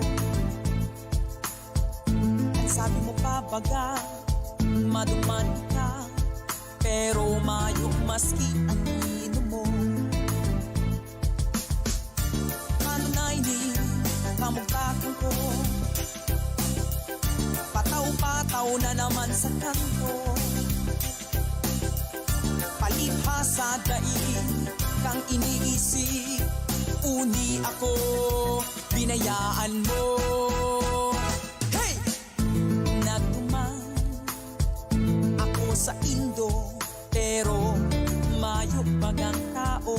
Ang sabi mo pa baga, maduman ka, pero mayo maski ang ino mo. Ano na ini, kamugtakan ko, pataw-pataw na naman sa kanto. Palibhasa daig kang iniisip, uni ako, binayaan mo. Hey! Nagtumang ako sa Indo, pero mayo bagang tao.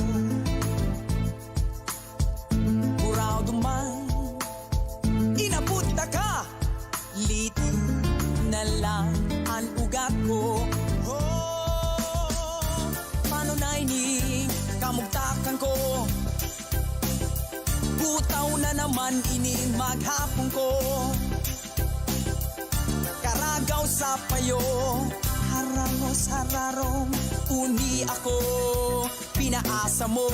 Buraw duman, inabot na ka, liti na lang ang ugat ko. Paano na ini, kamugtakan ko, butaw na naman ini maghapon ko. Karagaw sa payo, harangos hararong, uni ako, pinaasa mo.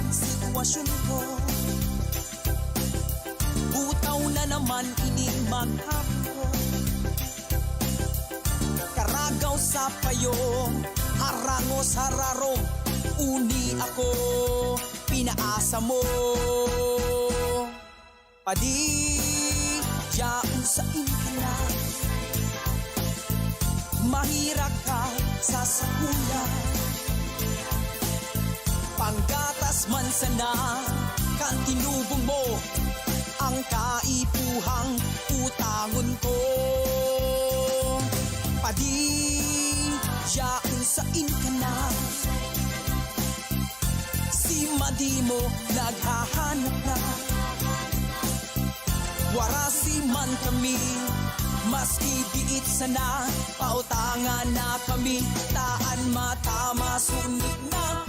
Sitwasyon ko, butaw na naman ining maghapon. Karagaw sa payo, harangos hararong, uni ako, pinaasa mo. Padi, diyaon sa inkala, mahirap ka sa sakula. Panggatas man sana, kan tinubong mo, ang kaipuhang utangon ko. Padiyaan sa inkana. Si Madimo naghahanap na. Warasi man kami, maski diit sana. Pautangan na kami, taan mata masunod na.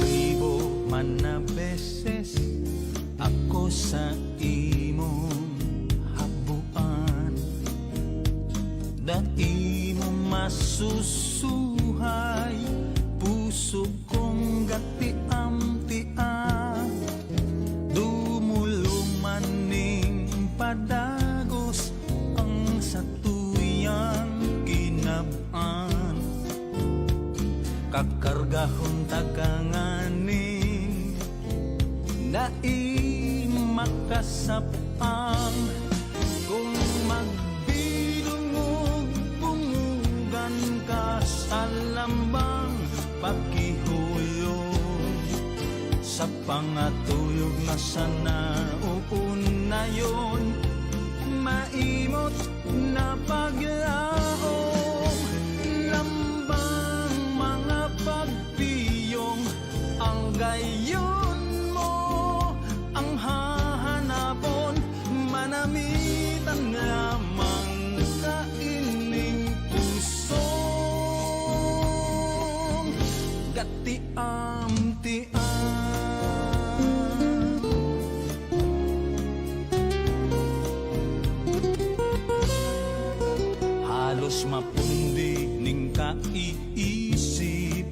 Ribo man na beses ako sa imong habuan, da imo masusuhay puso kong gatiam-tiam. Dumulong man ning padagos ang satuyang kinab-an, kakargahon takanganing naimakasapang. Kung magbinungog bungugan ka sa lambang pakihulong, sa pangatuyog na sana uunayon, maimot na paglaong. Lambang mga pagpiyong, ang gayon mo ang hahanapon. Manamitan lamang sa ining pusong gatiam-tiam. Halos mapundi ning kaiisip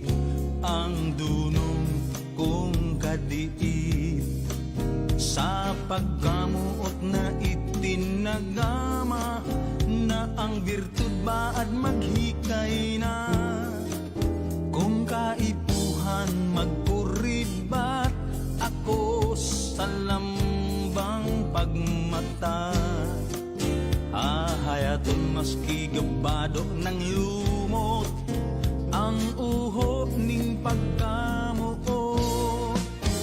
ang dunong kong kadiit. Sa pagkamuot na itinagama na ang birtud baad maghikay na. Kung kaipuhan magpuribat ako sa lambang pagmata. Hayaton maski gabado ng lumot ang uho ning pagkamuot.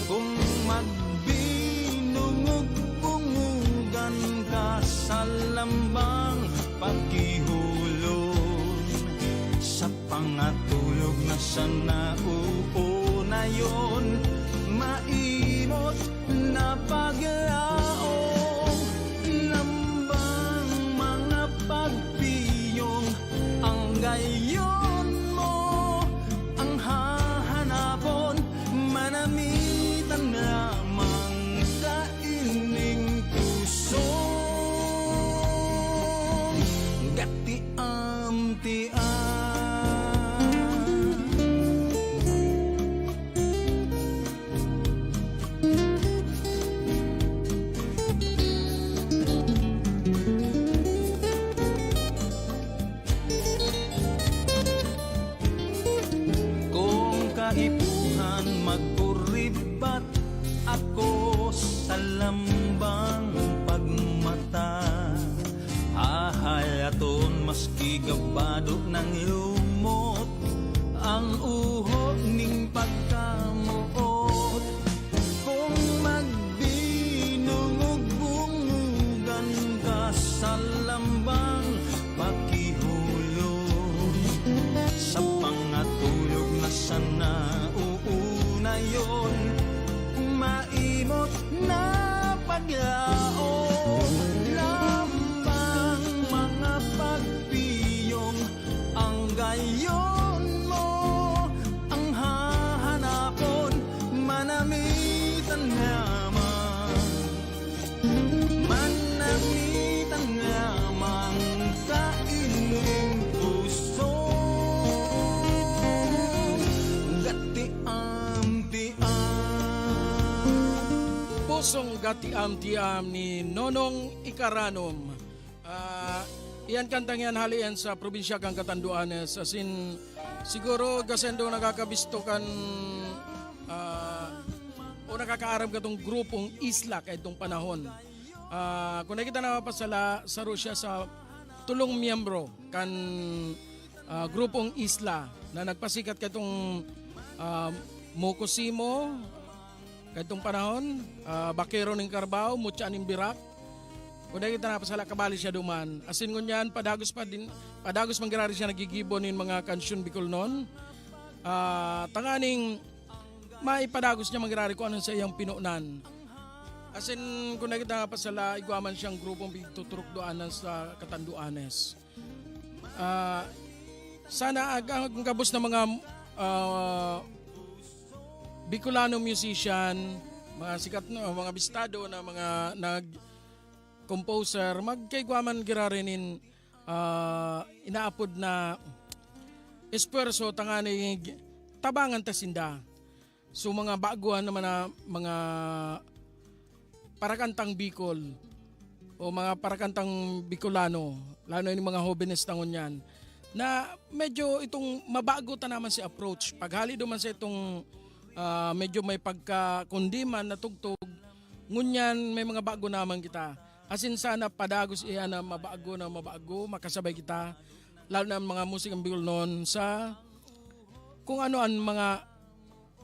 Kung magbinungog bungugan ka sa lambang pagkihulon, sa pangatulog na sana uunayon, maimot na paglaong. Lambang mga pagpiyong, ang gayon mo ang hahanapon. Manamitan lamang sa ining puso gatiam-tiam. Kung kaipuhan magpuribat ako sa lambang pagmata. Hahayaton maski gabado ng lumot ang uho ning pagkamuot. Kung magbinungog bungugan ka sa lambang pakihulong, sa pangatulog na sana uunayon, maimot na paglaong. Lambang mga pagpiyong, ang gayon mo ang hahanapon. Manamitan lamang, manamitan lamang sa inyong puso gatiam-tiam. Pusong gatiam-tiam ni Nonong Ikaranom. Iyan kantang yan halian sa probinsya kang Catanduanes. As in, siguro gasendo nakakabisto kan o nakakaaram ka tong grupong Isla kay itong panahon. Kung nakita na pa sa Russia sa tulong miyembro kan grupong Isla na nagpasikat ka itong Mokosimo, Kadtong panahon, Bakero ning Carabao, Mutya ning Birak. Kundi kita na pasala kabali siya duman. Asin ngunyan, padagos manggirari siya nagigibo nin mga kansyon Bicol noon. Tanganing maipadagos niya manggirari kung anong sa iyang pinunan. Asin kung nakita nga pasala, igwaman siyang grupong pituturok doanan sa Katanduanes. Sana ang gabos na mga Bicolano musician, mga sikat na mga bistado na mga composer, magkaigwaman girarinin inaapod na esperso tangani tabangan tasinda. So mga baguhan naman na mga parakantang Bicol o mga parakantang Bicolano, lalo yung mga jóvenes tangon yan, na medyo itong mabago ta naman si approach. Paghali duman sa itong medyo may pagkakundiman na tugtog, ngunyan may mga bago naman kita. Asin sana padagos iyan na mabago, makasabay kita, lalo na mga musikang Bicol noon sa kung ano ang mga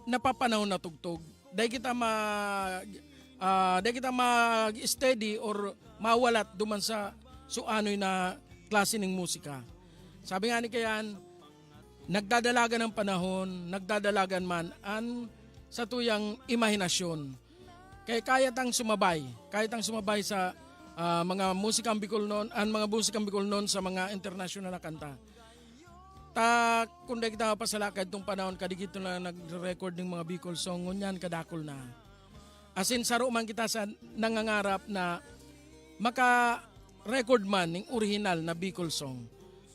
napapanaw na tugtog. Dahil kita mag-steady or mawalat duman sa suanoy na klase ng musika. Sabi nga ni Kayan, nagdadalagan ng panahon, nagdadalagan man sa tuyang imahinasyon. Kaya kahit ang sumabay sa mga musikang Bicol noon, mga musikang Bicol noon sa mga international na kanta. Kung dahil kita mapasalakad itong panahon, kadigito na nag-record ng mga Bicol song, ngunyan kadakol na. Asin saro man kita sa nangangarap na maka-record man ng original na Bicol song.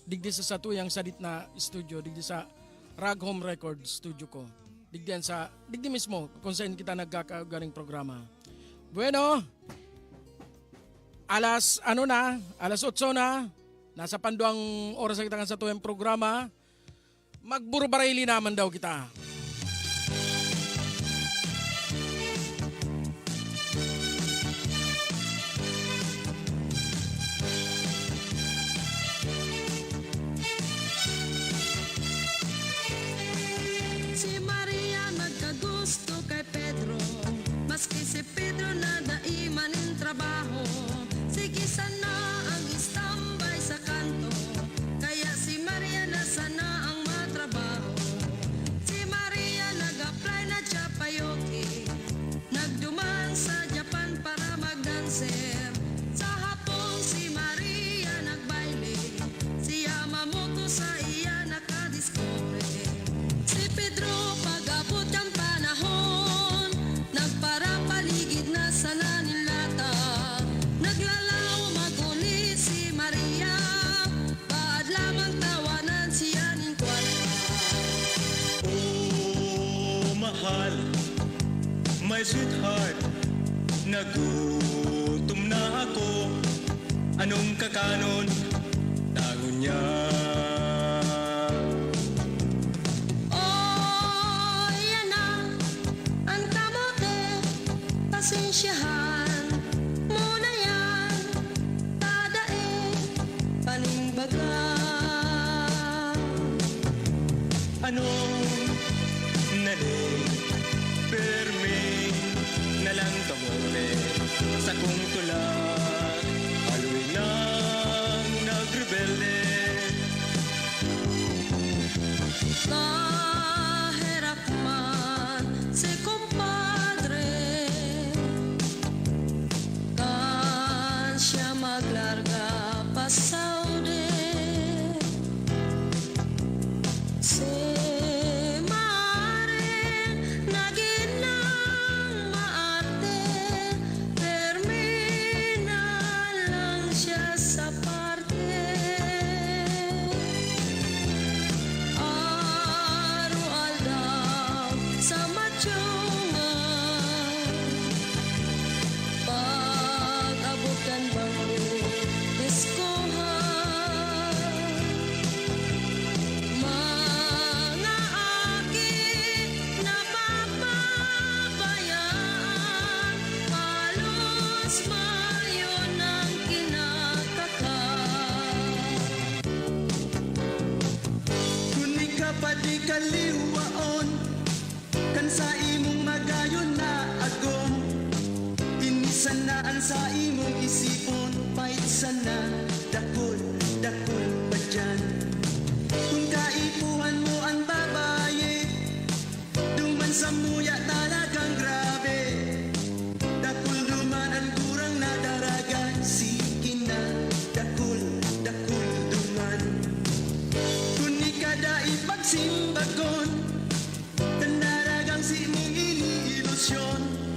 Digdi sa tuyang sadit na studio, digdi sa Rag Home Record studio ko. Digdi mismo kung saan kita nagkakagaling programa. Bueno, alas 8 na, nasa panduang oras na kita sa tuyang programa. Magburubarayli naman daw kita. Si Maria nagkagusto kay Pedro, maski si Pedro na daiman ng trabaho. Sige sana ang istambay sa kanto, kaya si Maria na sana ang matrabaho. Si Maria nag-apply na siya payoki, nagduman sa Japan para magdanser. Sa hapon si Maria nagbaile, si Yamamoto sa iya nakadiscover. Si Pedro pag-abot ang panahon, nagparapaligid na sana nilata. Naglalaw magulit si Maria, baad lamang tawanan siya ning kwarta. Oh, mahal, my sweetheart, nagutom na ako. Anong kakanon? Tago niya. Oh, yan na, ang kamote, pasensyahan muna yan, tadae, panimbaga. Anong naling perme na lang kamore sa kong tulak, aloy lang nagrebelde. Kahirap man si compadre, kan siya maglarga pa Saudi. Si Mare naginang maarte, terminal lang siya sa parte. Araw-araw sa matyungan, pag-abot kan bangko, diskohan. Mga akit na papabayaan, palos mayo ng kinakakat. Kuni ka pa di kaliwaon, kan sa imong magayon na at Apan sa imong isipon, pait sana, dakol, dakol pa dyan. Kung kaipuhan mo ang babae, duman sa muya talagang grabe. Dakol duman ang kurang na daraga, sige na, dakol, dakol duman. Kung ikada ipagsimbagon, tandaragang si mong iniilusyon.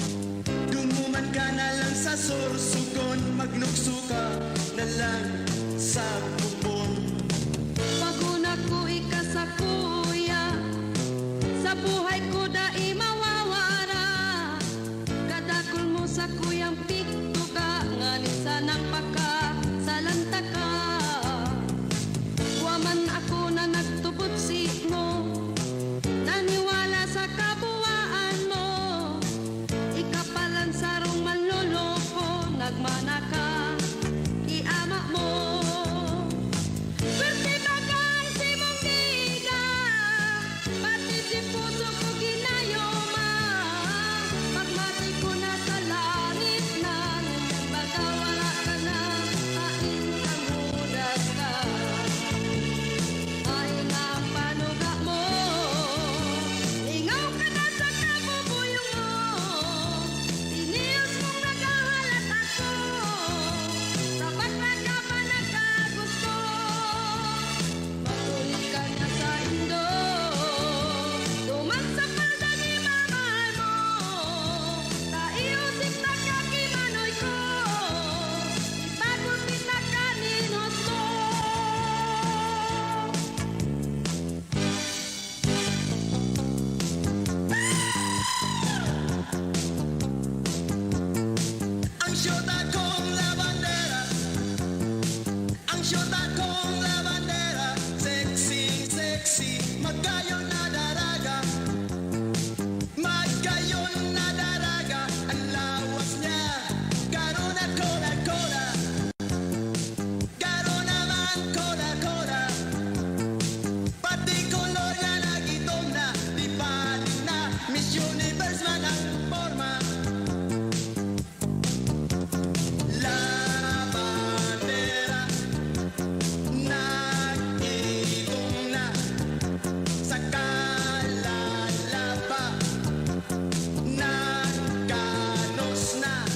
Dumuman ka na lang sa sorsugon, magnukso ka na lang sa pupon. Paguna ko ika sa kuya, sa buhay ko dai mawawara. Kadakol mo sa kuyang pito ka, ngani sanang paka salanta ka. Waman ako na nagtubot si mo, naniwala sa kabuwaan mo. Ikapalan sarong manloloko, nagmana ka, iama mo. Swerte bagang si mong giga, pati si puso ko ginayoma. Pagmati ko na sa langit na, baga wala ka na, hain kang hudas ka. Ay nga ang panuga mo, lingaw ka na sa kabubuyong mo. Iniyos mong naghahalat ako, sapat na ka pa nagkagusto. Makulit ka na sa indo, duman sa palda ni mamahal mo. Taiusip na kakimanoy ko, ipagupit na kaninusto. Ang syota kong labandera, ang syota kong labandera, sexy, sexy, magkayon na daraga, magkayon na daraga, ang lawas niya, karon at kola, kola, karon naman kola, kola, pati kolor niya nagitom na, di pa din na, Miss Universe man ang forma. La bandera nag-igong na sa kalalaba, nagkanos na.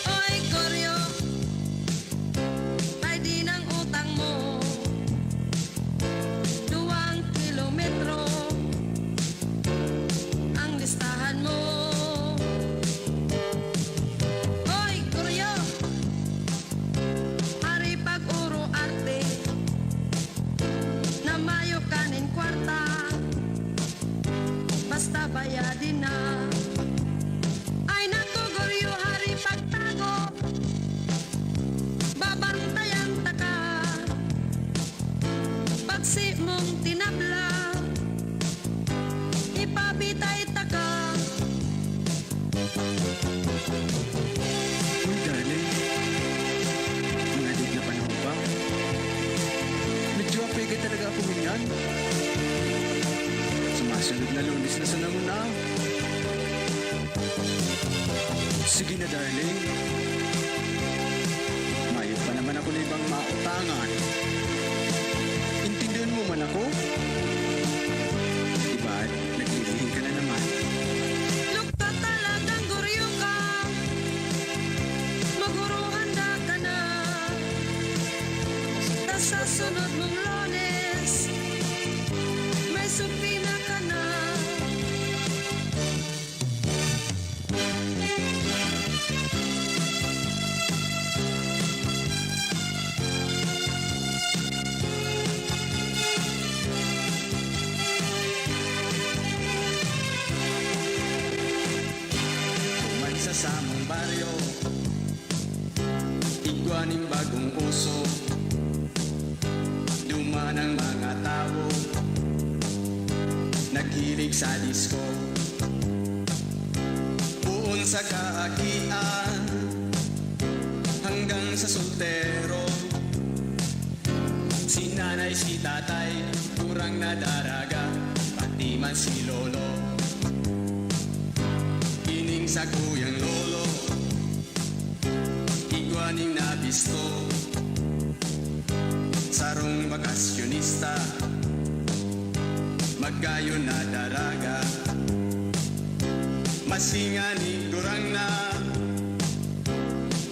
Oy, Koryo, ay di ng utang mo. 2 kilometro ang listahan mo. Oy, Koryo, ari pag-uro arte, na mayo kanin kwarta, basta bayadin na. Ay naku, Goryo, hari pagtago, babantayan taka. Pagsi mong tinabla, ipabitay taka. Uy, darling, mga adik na panahon ba? Medyo apega talaga ako ganyan. Sumasunod na Lunes na sa namuna. Sige na, darling. Mayroon pa naman ako na ibang mautangan. Intindihan mo man ako? Diba, naglilihim ka na naman. Lukta talagang Goryo ka, maguruhanda ka na. Tas sa sunod mong Lunes, may supina ka na. Tuman sa samong baryo, igwaning bagong uso. Duman ang mga tao, naghilig sa disco. Buon sa kaakian, hanggang sa soltero. Si nanay, si tatay, kurang na daraga, pati man si lolo. Ining sa kuyang lolo Igwaning nabisto Sarong bakasyonista Magkayo na daraga Masinga ni kurang na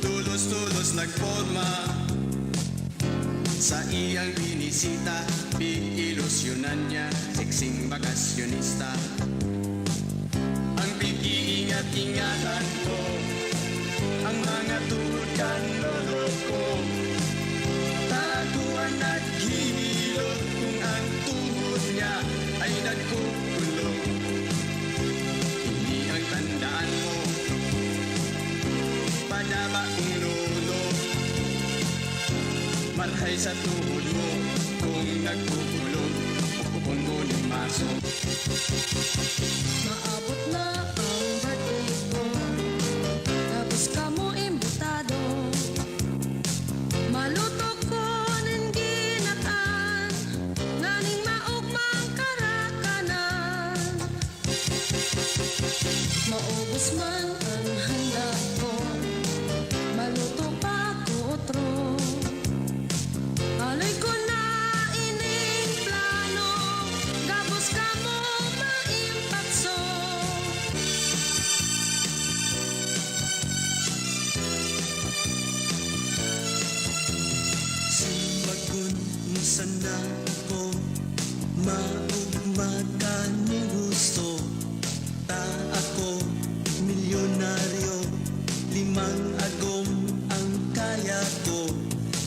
Tulos-tulos nagporma Sa iyang binisita Iilusyonan niya Siksing bakasyonista Ang pag-iingat-ingatan ko Ang mga tulad lolo ko Taguan at hilot Kung ang tuhod niya ay nagkukulong Hindi ang tandaan mo Padaba kong lolo Marhay sa tuhod mo Kung nagkukulong Pupupon mo ng maso Maabot na ang birthday ko Tapos ka mo imbitado Maluto ko ng ginatan Naning maugmang karakanan Maubos man ang handa ko Maluto pa ko otro Alay ko na ining plano Gabos ka mo maimpatso Simbagod mo sana ko Maugmata ni gusto Ta ako milyonaryo 5 agom ang kaya ko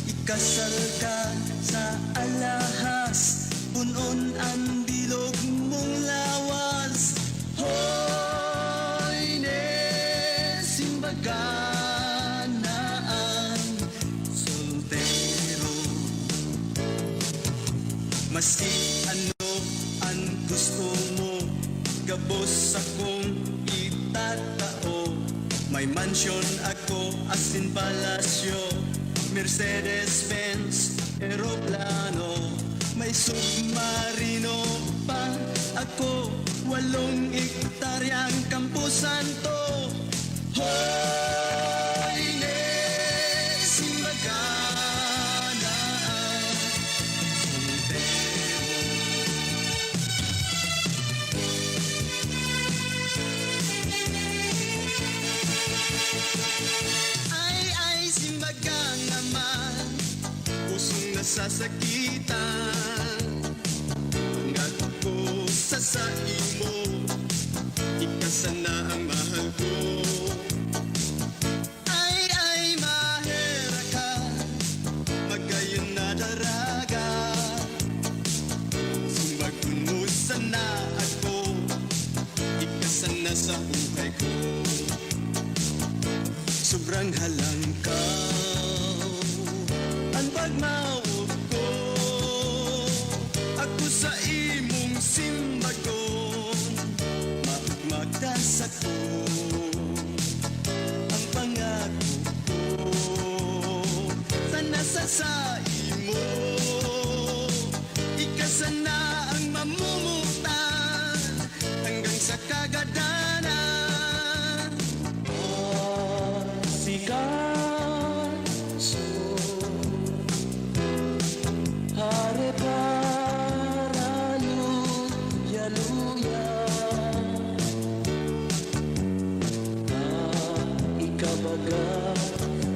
Ikasal ka sa alahas Punon ang bilog mong lawas Hoy ne simbaga na ang soltero Maski ano ang gusto mo Gabos akong itatao May mansion ako asin palasyo Mercedes-Benz, aeroplano May submarino pa ako 8 hektaryang kampusan to Hoy ne simbaga na ang soltero Ay simbaga naman Pusong nasasakitan Hanggat ko sa mo Ikasana ang mahal ko Ay mahera ka Magayon na daraga Sumbagun mo sana ako Ikasana sa buhay ko Sobrang halangkaw Ang pagmawag ko Ako sa imong simbagong Magdas ako Ang pangako ko Sana sa imo Ikasana ang mamumutan Hanggang sa kagadanan Sikaso Hare para luya Ikabaga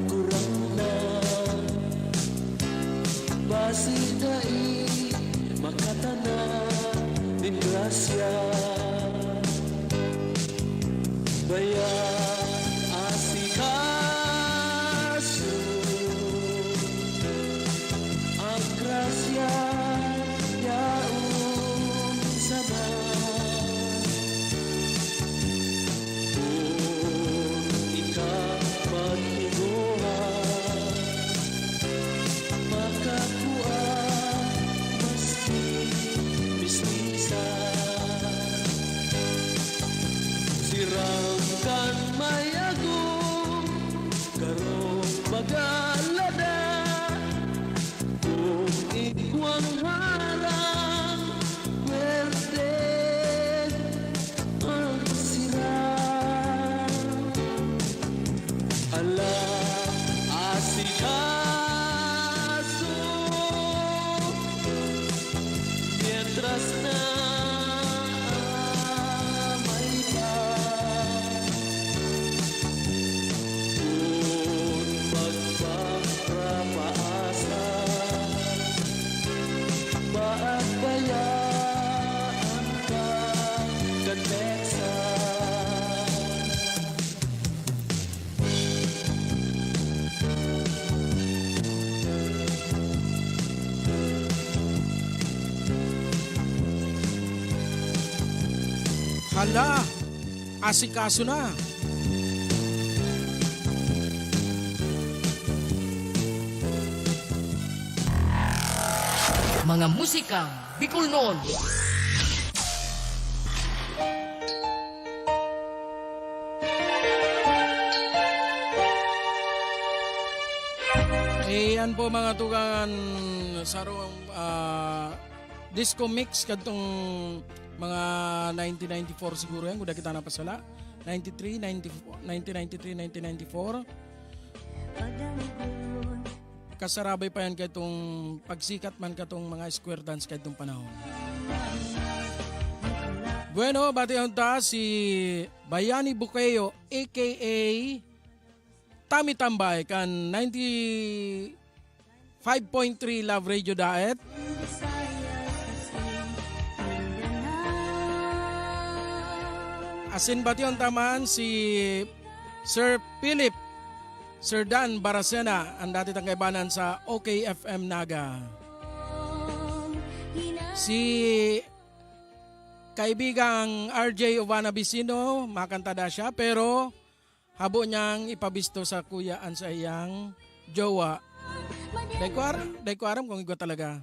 kurang na Basi dai makatana Din grasya Bayan asikaso Ang grasya yaon sama Kung ikapaghibuhan Makakuha maski mistisa Sirangkan mayagong karong magalada Kung ikwang harang pwede ang sirang Hala, asikaso na. Mga musikang Bicol noon. Yan po mga tugangan sarong disco mix kadtong mga 1994 siguro yan kuda kita napasala 1994 kasarabay pa yan katong pagsikat man katong mga square dance katong panahon. Bueno, bati ang ta si Bayani Bukayo aka Tami Tambay kan 95.3 Love Radio Daet. Asin bati ang taman si Sir Philip Sir Dan Baracena, ang dati tang kaibanan sa OKFM Naga. Si kaibigang RJ Ovana Vicino, makantada siya pero habo niyang ipabisto sa kuyaan sa iyang jowa. Day ko aram kung igwa talaga.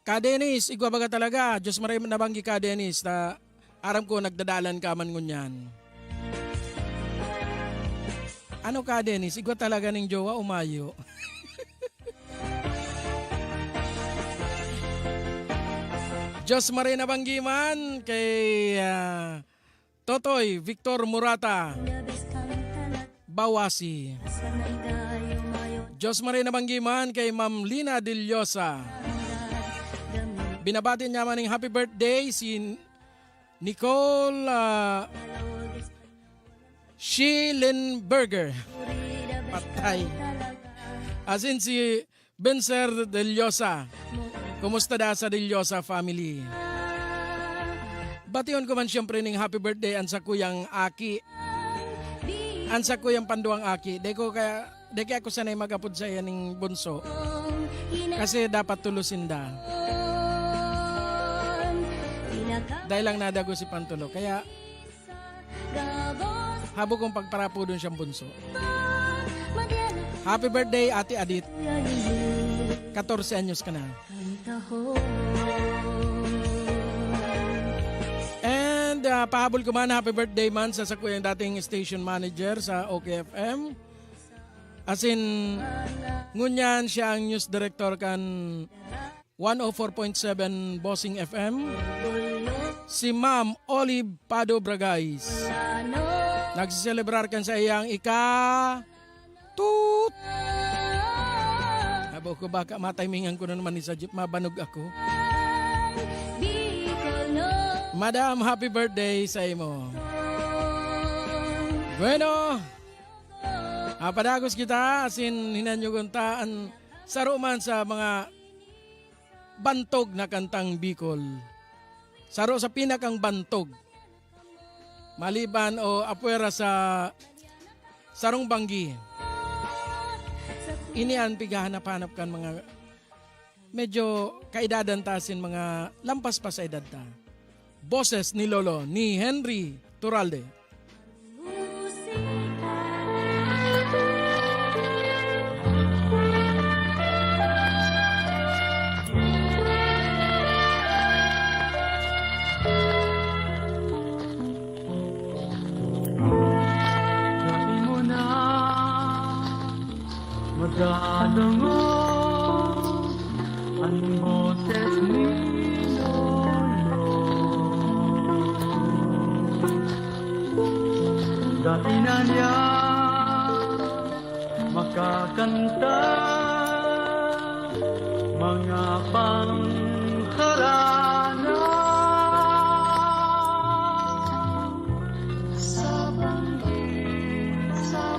Ka Dennis, igwa baga talaga. Diyos maray nabanggi ka Dennis na aram ko nagdadalan ka man ngunyan. Ano ka Dennis, igwa talaga ning jowa umayo. Diyos maray nabanggi man kay Totoy Victor Murata Bawasi. Diyos maray nabanggiman kay Ma'am Lina Dillosa. Binabati niya man ng happy birthday si Nicole Schillenberger. Patay. Asin si Benzer Dillosa. Kumusta da sa Dillosa family? Bation ko man siyempre ng happy birthday an sa kuyang Aki. An sa kuyang Panduang Aki. Di kaya ako sanay magapod sa iya ng bunso. Kasi dapat tulusin da. Dahil lang nadago si Pantulo. Kaya habo kong pagparapo dun siyang bunso. Happy birthday Ate Adit. 14 anyos ka na. And pahabol ko man happy birthday man sa sakuyang dating station manager sa OKFM. As in, ngunyan siya ang news director kan 104.7 Bossing FM. Si Ma'am Olive Pado Bragais. Nagsiselebrar kan sa iyang ika-toot. Habo ko baka matimingan ko na naman ni sa jeep, mabanog ako. Madam, happy birthday sa imo. Bueno, padagos kita asin hinanyuguntaan saro man sa mga bantog na kantang Bicol. Saro sa pinakang bantog. Maliban o apuera sa sarong banggi. Inian pigahanap-hanap kan mga medyo kaidadan tasin mga lampas pa sa edad ta. Boses ni Lolo ni Henry Turalde. Magdadamo ang boses ni Lolo. Dati na niya makakanta mga pangharana sa banggit sa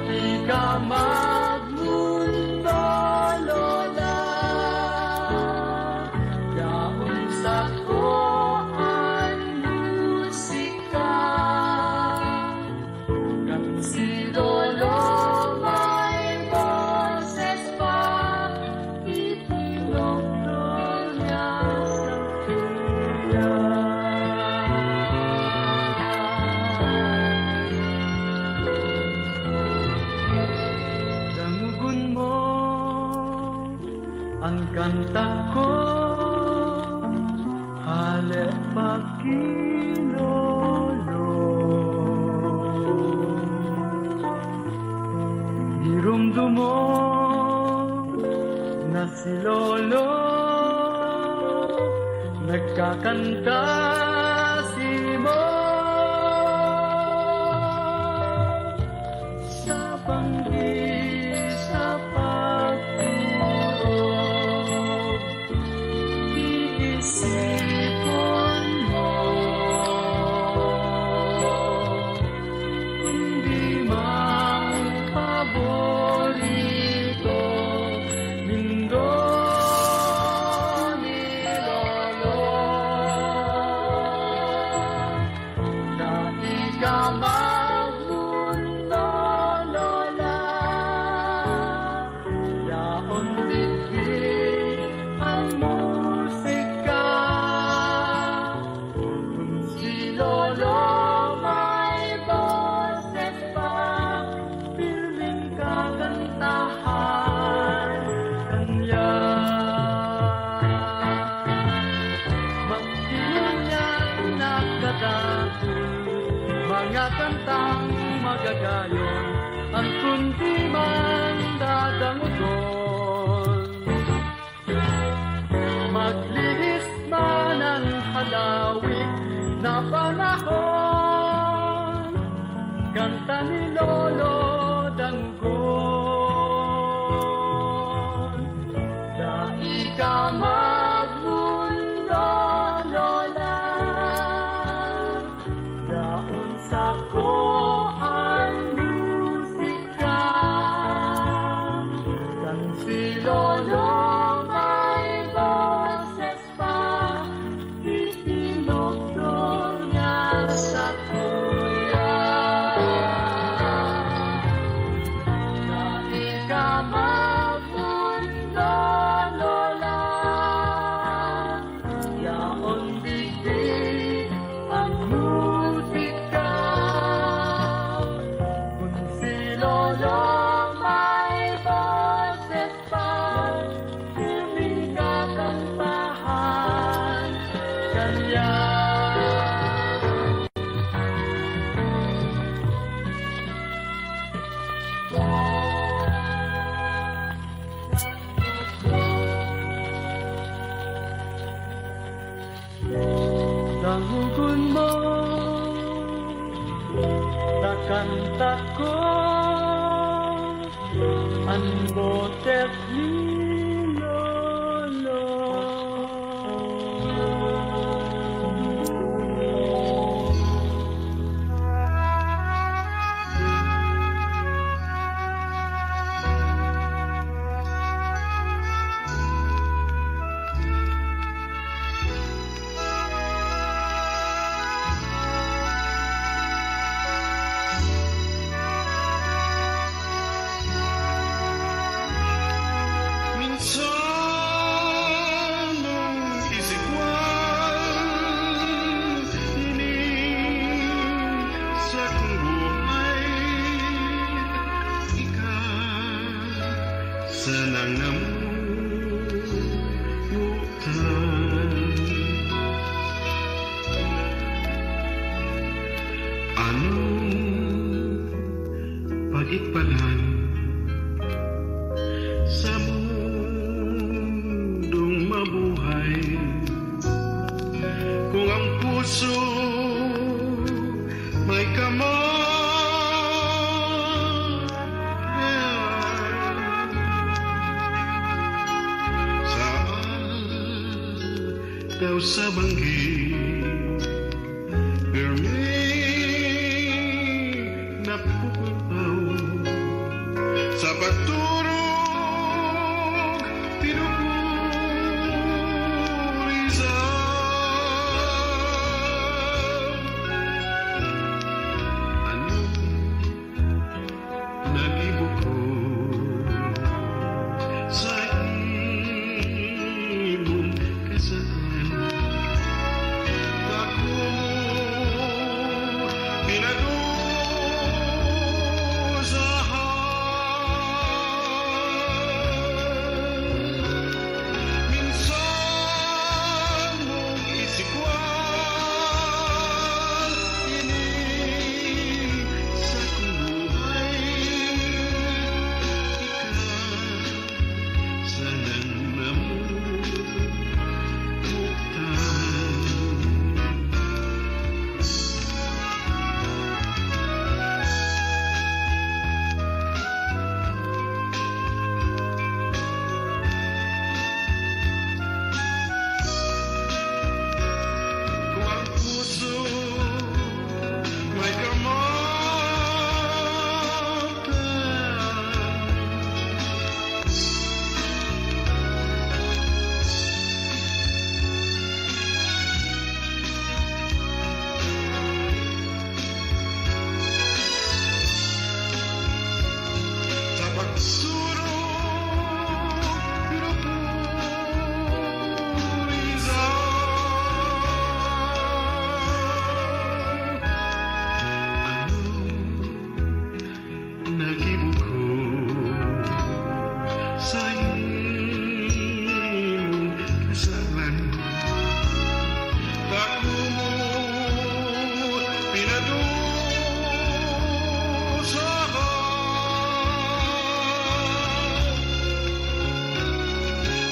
Dati ka magmundo, lola, yaon sa ko ay musika. Kang si lolo may boses pa, itinogtog niya sa kuya. Damugon mo ang kanta ko, hale pagkilolo. Dirumdum mo na si lolo nagkakanta si mo sa banggi sa pagtulog. Iisipon mo hindi mang paborito lindo ni lolo. Dati ka magmundo, lola, yaon digdi ang musika. Kung si lolo may boses pa, piling kakantahan kanya. Magdiyon niya nagkadakil, mga kantang magagayon, ang kundi man dadangugon. Maglihis man ang halawig na panahon, kanta ni Lolo Danggon. Dai ka magmundo, lola, daon sa ko ang musika. Kang si lolo may boses pa, itinogtog niya sa kuya. Dai ka magmundo, lola, yaon digdi ang musika. Kung si lolo may boses pa, piling kakantahan kanya. Damugon mo takanta ko ang botes ni lolo. Minsan ang isigwal hiling sa kong buhay, ikaw sanang namutan. Anong pag-ikpalan sa mundong mabuhay, kung ang puso may kamot, saan daw sa banggi pirmi napupulaw sa pagturog pinupurisan. Ano nag-ibig ko sa imong kasalan? Ako pinadusahan. Minsan mong isikwan ini sa kumuhay. Ikaw sanang kung ang puso may sa pagsurog pinupurisan. Ano nag-ibig ko sa imong kasalan? Ako mo pinadusahan.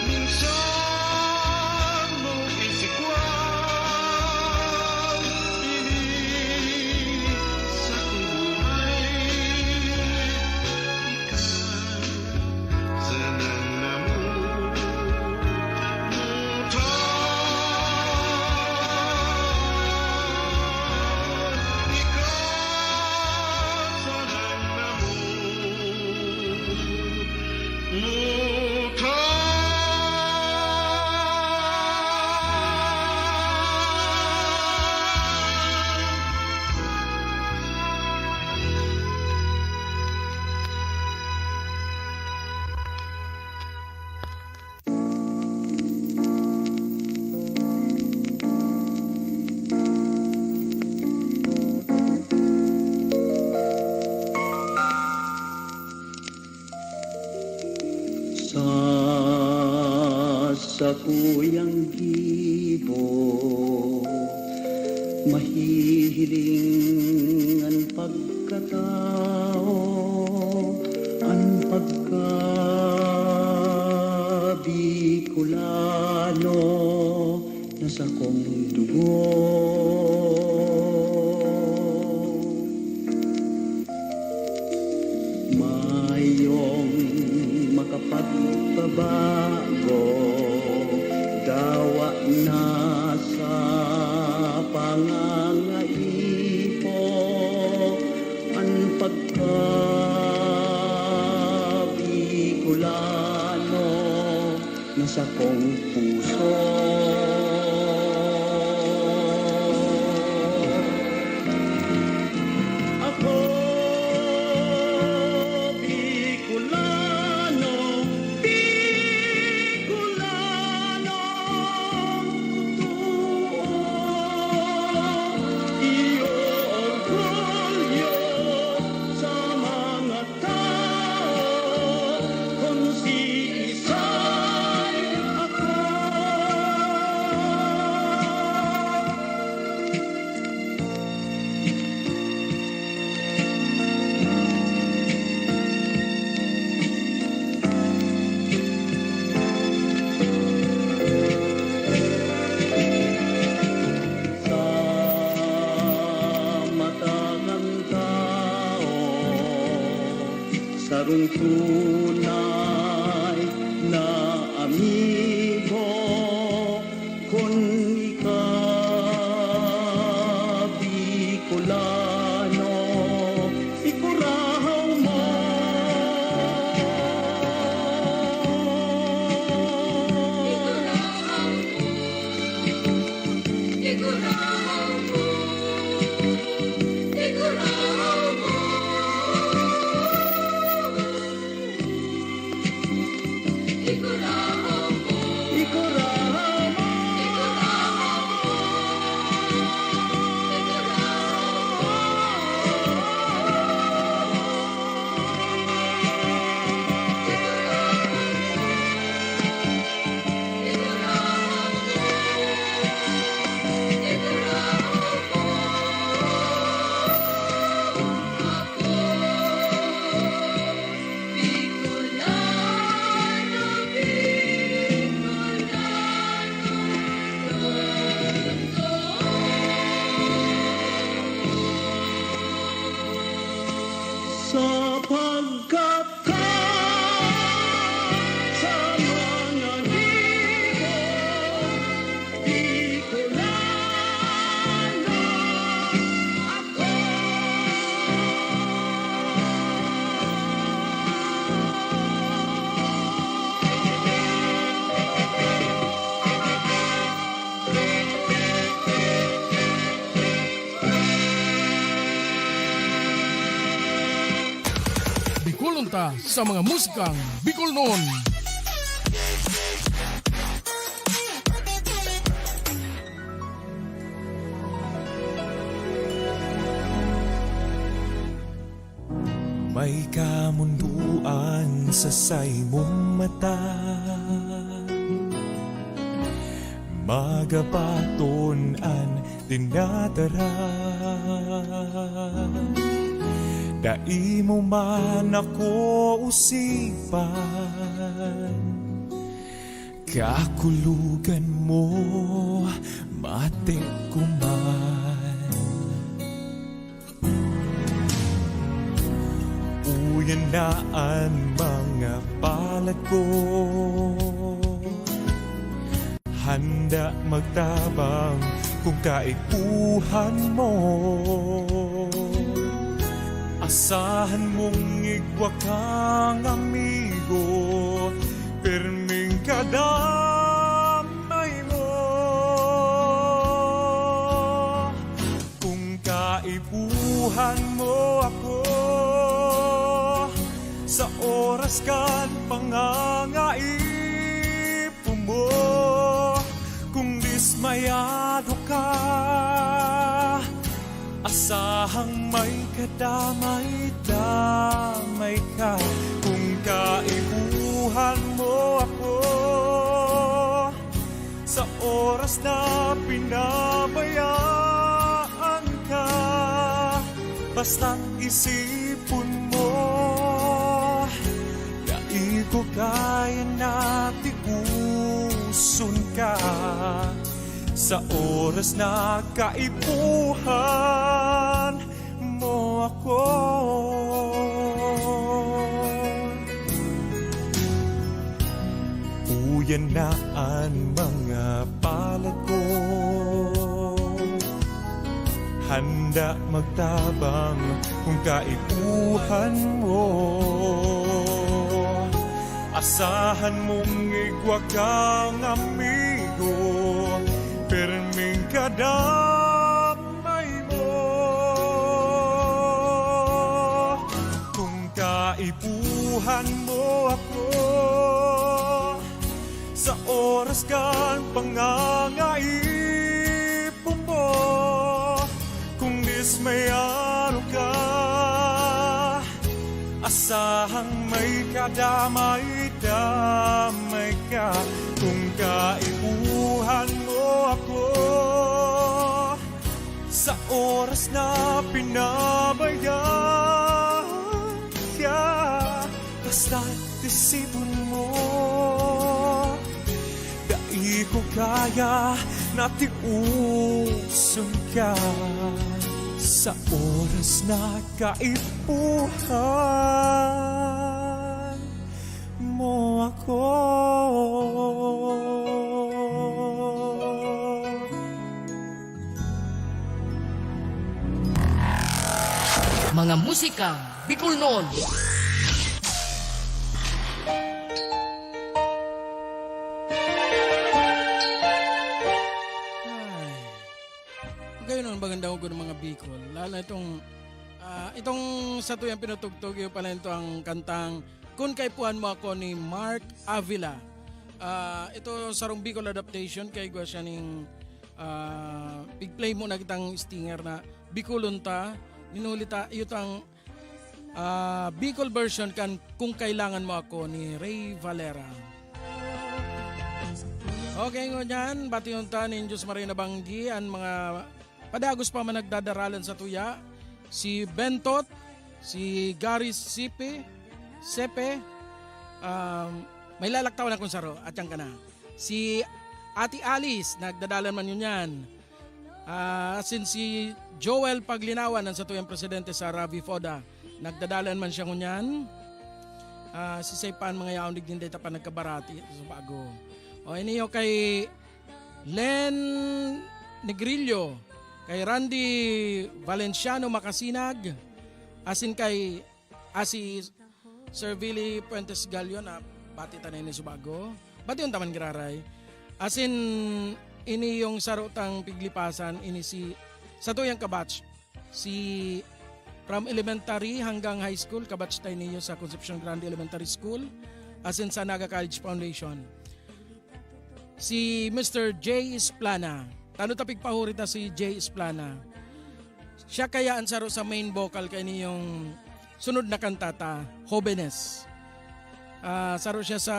Minsan mong isikwan ini sa kumuhay. Ikaw sanang namutan. Ikaw sanang namutan. Sa sakuyang gibo mahihiling ang pagkatao, ang pagkabikulano na sa kong dugo. Mayong makapagpabago, dawa na sa pangangaipo ang pagkabikulano na sa kong puso. Ako Bicolano, Bicolano, totoo. Iyo orgulyo sa mga tao, kung si isa'y ako. Sa mata ng tao, sarong tunay na amigo, kung ikaw Bicolano, ikurahaw mo sa mga musikang Bicol noon. May kamunduan sa say mong mata, magabaton an dinadara. Dai mo man ako usipan, kakulugan mo mate kuman. Uyan na ang mga palad ko, handa magtabang kung kaipuhan mo. Asahan mong igwa kang amigo, perming kadamay mo. Kung kaipuhan mo ako, sa oras kan pangangaipon mo. Kung dismayado ka, asahang may kadamay-damay ka. Kung kaibuhan mo ako, sa oras na pinabayaan ka, basta't isipon mo, dahil ko kaya natin usun ka. Sa oras na kaipuhan mo ako, uyan na ang mga palad ko, handa magtabang kung kaipuhan mo. Asahan mong igwa kang amigo, perming kadamay mo. Kung kaipuhan mo ako, sa oras kan pangangaipon mo. Kung dismayado ka, asahang may kadamay-damay ka. Kung kaipuhan mo ako, sa oras na pinabayaan ka, basta't isipon mo, dahil ko kaya natiusun ka. Sa oras na kaipuhan mo ako. Mga musikang Bicol noon. Ngayon ang maganda ko ng mga Bicol. Lalo itong sa tuyang pinutugtog yung pala ito ang kantang Kung Kaipuhan Mo Ako ni Mark Avila. Ito sarong Bicol adaptation kay gwa siya ning big play mo na kitang stinger na Bicolunta. Ninulita ito ang Bicol version kan Kung Kailangan Mo Ako ni Ray Valera. Okay, ngunyan, bati yung tanin Diyos Marina Banggi, ang mga padagos pa man nagdadaralan sa tuya, si Bentot, si Gary Sepe, may lalaktawan akong saro, at yan ka na. Si Ate Alice, nagdadalan man yun yan. Asin si Joel Paglinawan, ang sa tuyang presidente sa Ravi Foda, nagdadalan man siya ngunyan. Si Saipan, mga yaon din dito pa nagkabarati sa bago. O iniyo kay Len Negrillo, kay Randy Valenciano Makasinag, asin kay si Sir Billy Puentes Gallo na bati tanay ni Subago, bati yung taman giraray, asin ini yung sarutang piglipasan, ini si sa tuyang kabatch, si from elementary hanggang high school, kabatch tayo ninyo sa Concepcion Grande Elementary School, as in sa Naga College Foundation. Si Mr. J. Esplana, tano tapig pahurita si J. Esplana. Siya kaya ansaro sa main vocal kay niyong sunod na kantata, Jóvenes. Saro siya sa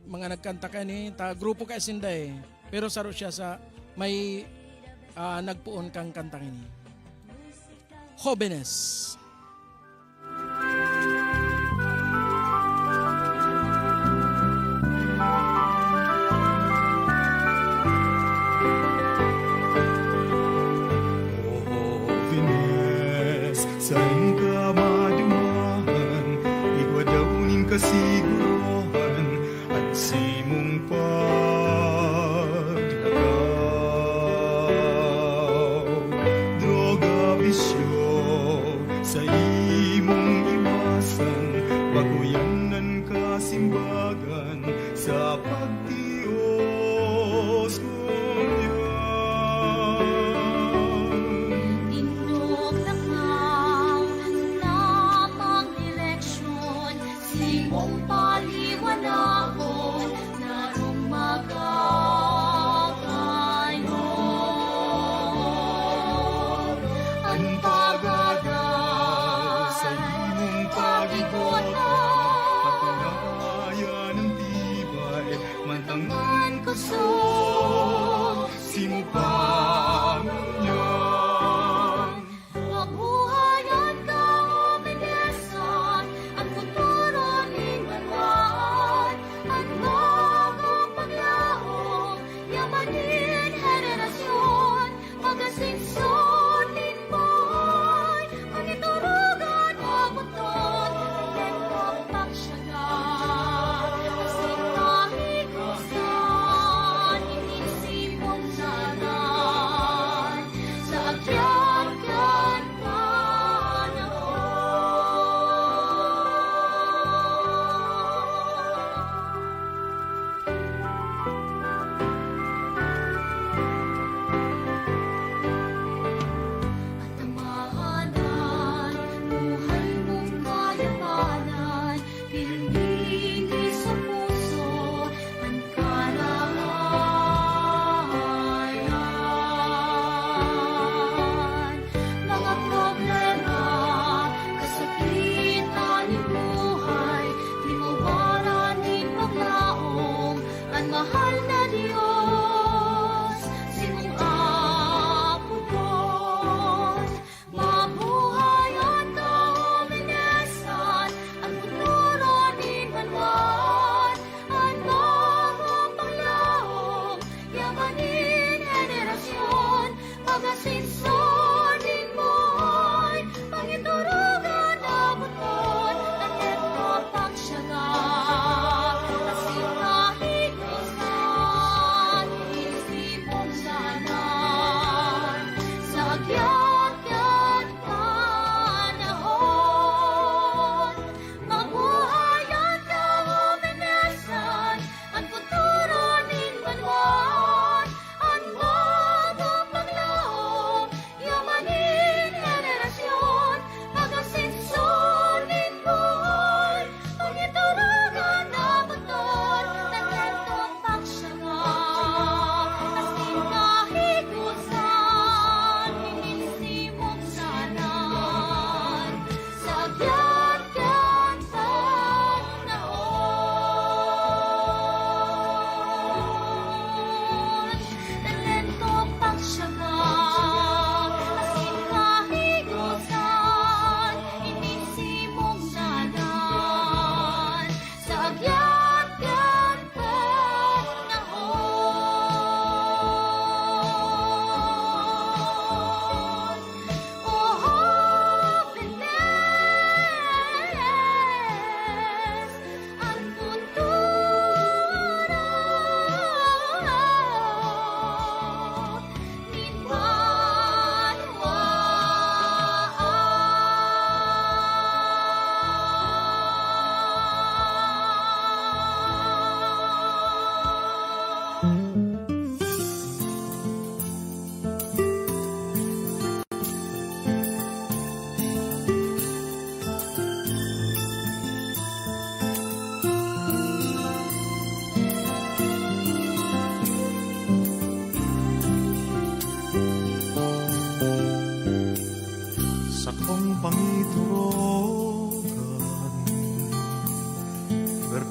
mga nagkanta kani, grupo ka isinda eh. Pero saro siya sa may nagpuon kang kanta kini. Jóvenes. Jóvenes, saan ka madumahan? Igwa daw ning kasiguruhan at simong paglakaw. Droga, bisyo, sa imong iwasan, paguyanan kasimbagan sa pagtios kong Tindog langaw, tamang direksyon, simong paliwanagon, narong magkakayon. Ang pagaday, sa imong pag-ikutan, patunayan ng tibay, mantangan ko sa simupangan. mabuhayan ka o menesan, ang futuro ning banwan, at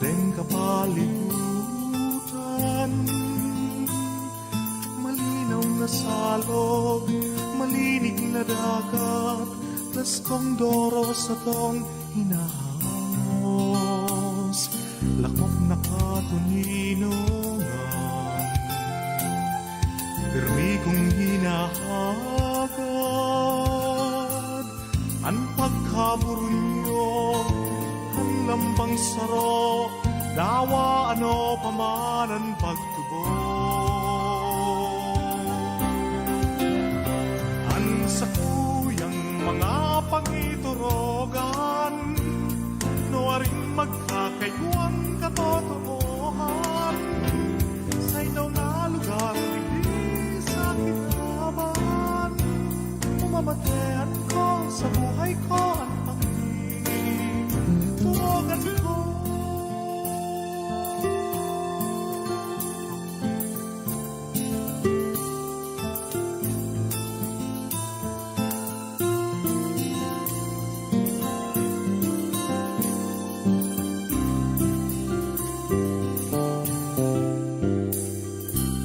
berdeng kapalibutan. Malinaw na salog, malinig na dagat, Plaskong doro sa tong hinahangos, lakop na katuninongan, pirmi kong hinahagad, ang pagkaburunyo, ang lambang saro, dawa ano pamanan pagtubo. Ang sakuyang mga pangiturogan, nuwaring magkakayuan katotoohan, sa'y daw na lugar, hindi sa kinaban, umamatean ko sa buhay ko ang pangin, turogan ko.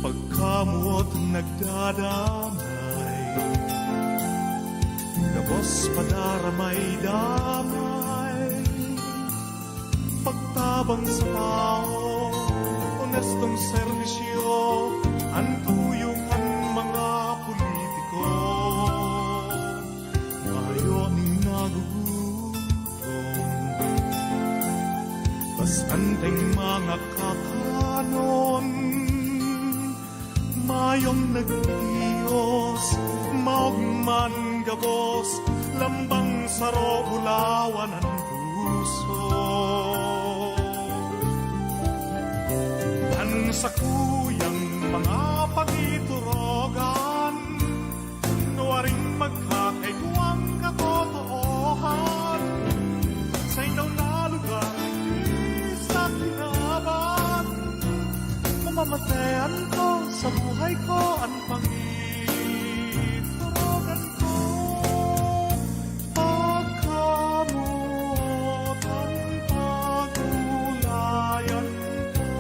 Pagkamuot nagdadamay, gabos padaramay damay, pagtabang sa tao, honestong serbisyo, ang tuyukan mga politiko, ngayon nagugutom, bastanteng mga kakanon, mayong nagtiyos, maugman gabos, lambang saro ulawan ang puso. Ang sakuyang mga pangiturogan, nuwaring magkakaiguang katotoohan, sa inaw na lugar, hindi sa kinaban, mamamatean ko sa buhay ko ang pangiturogan ko. Pagkamuot ang pagulayan ko,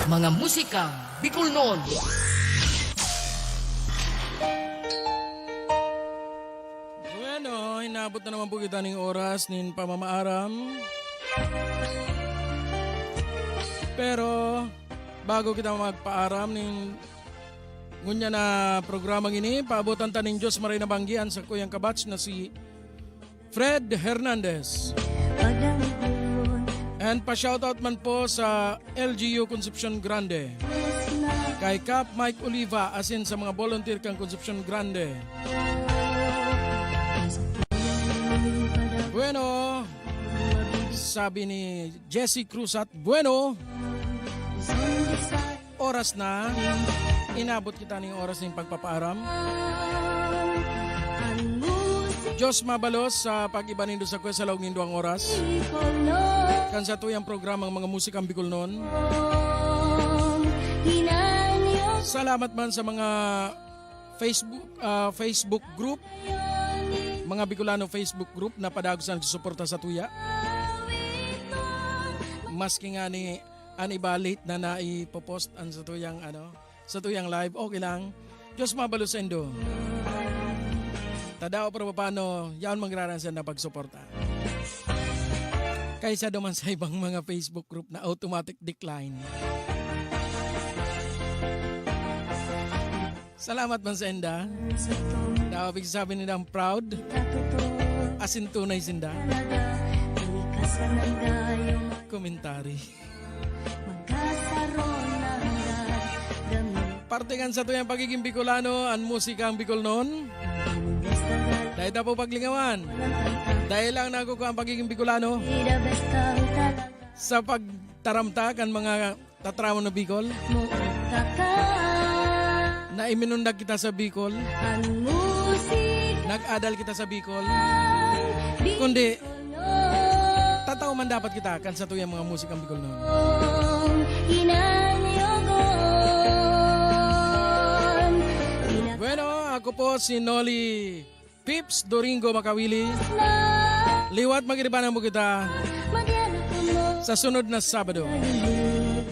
Mga musikang Bicolnon. Bueno, inabot na naman po kita ng oras nin pamamaaram. Pero bago kita magpaaram nin ngunya na programang ini, paabotan ta ning Diyos maray nabanggian sa kuyang kabats na si Fred Hernandez. And pa-shoutout man po sa LGU Concepcion Grande. Kay Cap Mike Oliva asin sa mga volunteer kang Concepcion Grande. Bueno, sabi ni Jessie Cruz at bueno, oras na, inabot kita ng oras ng pagpapaaram. Diyos mabalos sa pag-iba nindo sa kwesa laog nindo ang oras. Kan sa tuyang programang mga musikang Bicolnon. Salamat man sa mga Facebook group, mga Bicolano Facebook group na padagosan suporta sa tuya. Maski nga ni iba late na naipopost an sa tuyang live, okay lang. Diyos mabalos sa indo. Tadao pero paano, yan mangraransan na pagsuporta. Kaysa duman sa ibang mga Facebook group na automatic decline. Salamat man sa enda. Dawabig sabi nila ang proud. Asin tunay sinda. Komentary. Partigan sa tuyang pagiging Bicolano, ang musikang Bicolnon. Dahil na po paglingawan. Dahil lang nakukuha ang pagiging Bicolano. Sa pagtaramta kan mga tatramo na Bicol. Na iminundag kita sa Bicol. Nag-adal kita sa Bicol. Kundi tataw man dapat kita kan sa tuyang mga musikang Bicolnon. Bueno, ako po si Noli Pips Doringo Makawili. Liwat magiribanan mo kita sa sunod na Sabado.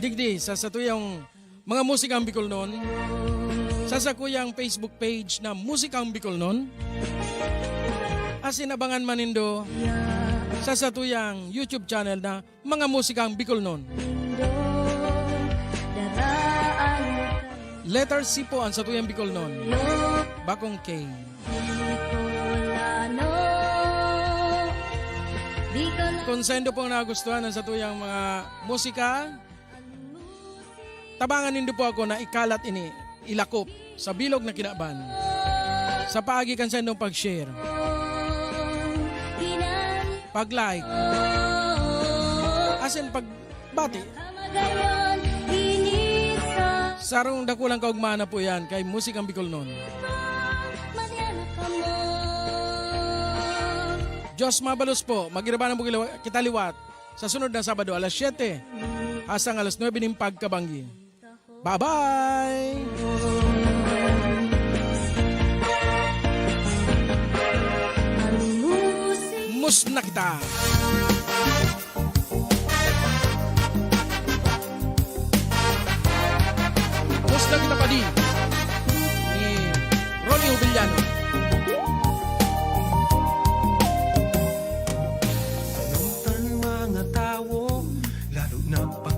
Digdi sa satuyang mga musikang Bicolnon. Sa sakuyang Facebook page na Musikang Bicolnon. Asin abangan manindo sa satuyang YouTube channel na Mga Musikang Bicolnon. Letter C po ang satuyang Bicolnon. Bakong K. Konsendo po nagustuhan ang satuyang mga musika. Tabangan nindo po ako na ikalat ini, ilakop sa bilog na kinaban. Sa paagi kansendong pag-share. Pag-like. Asin pag-bati. Sarong dakulang kaugmana po yan kay Musikang Bicolnon. Diyos mabalos po, magirabanan po kita liwat sa sunod na Sabado alas 7 hasang alas 9 ng pagkabanggi. Bye-bye! Mus na kita! Mus na kita pa din ni Ronnie Ubillano.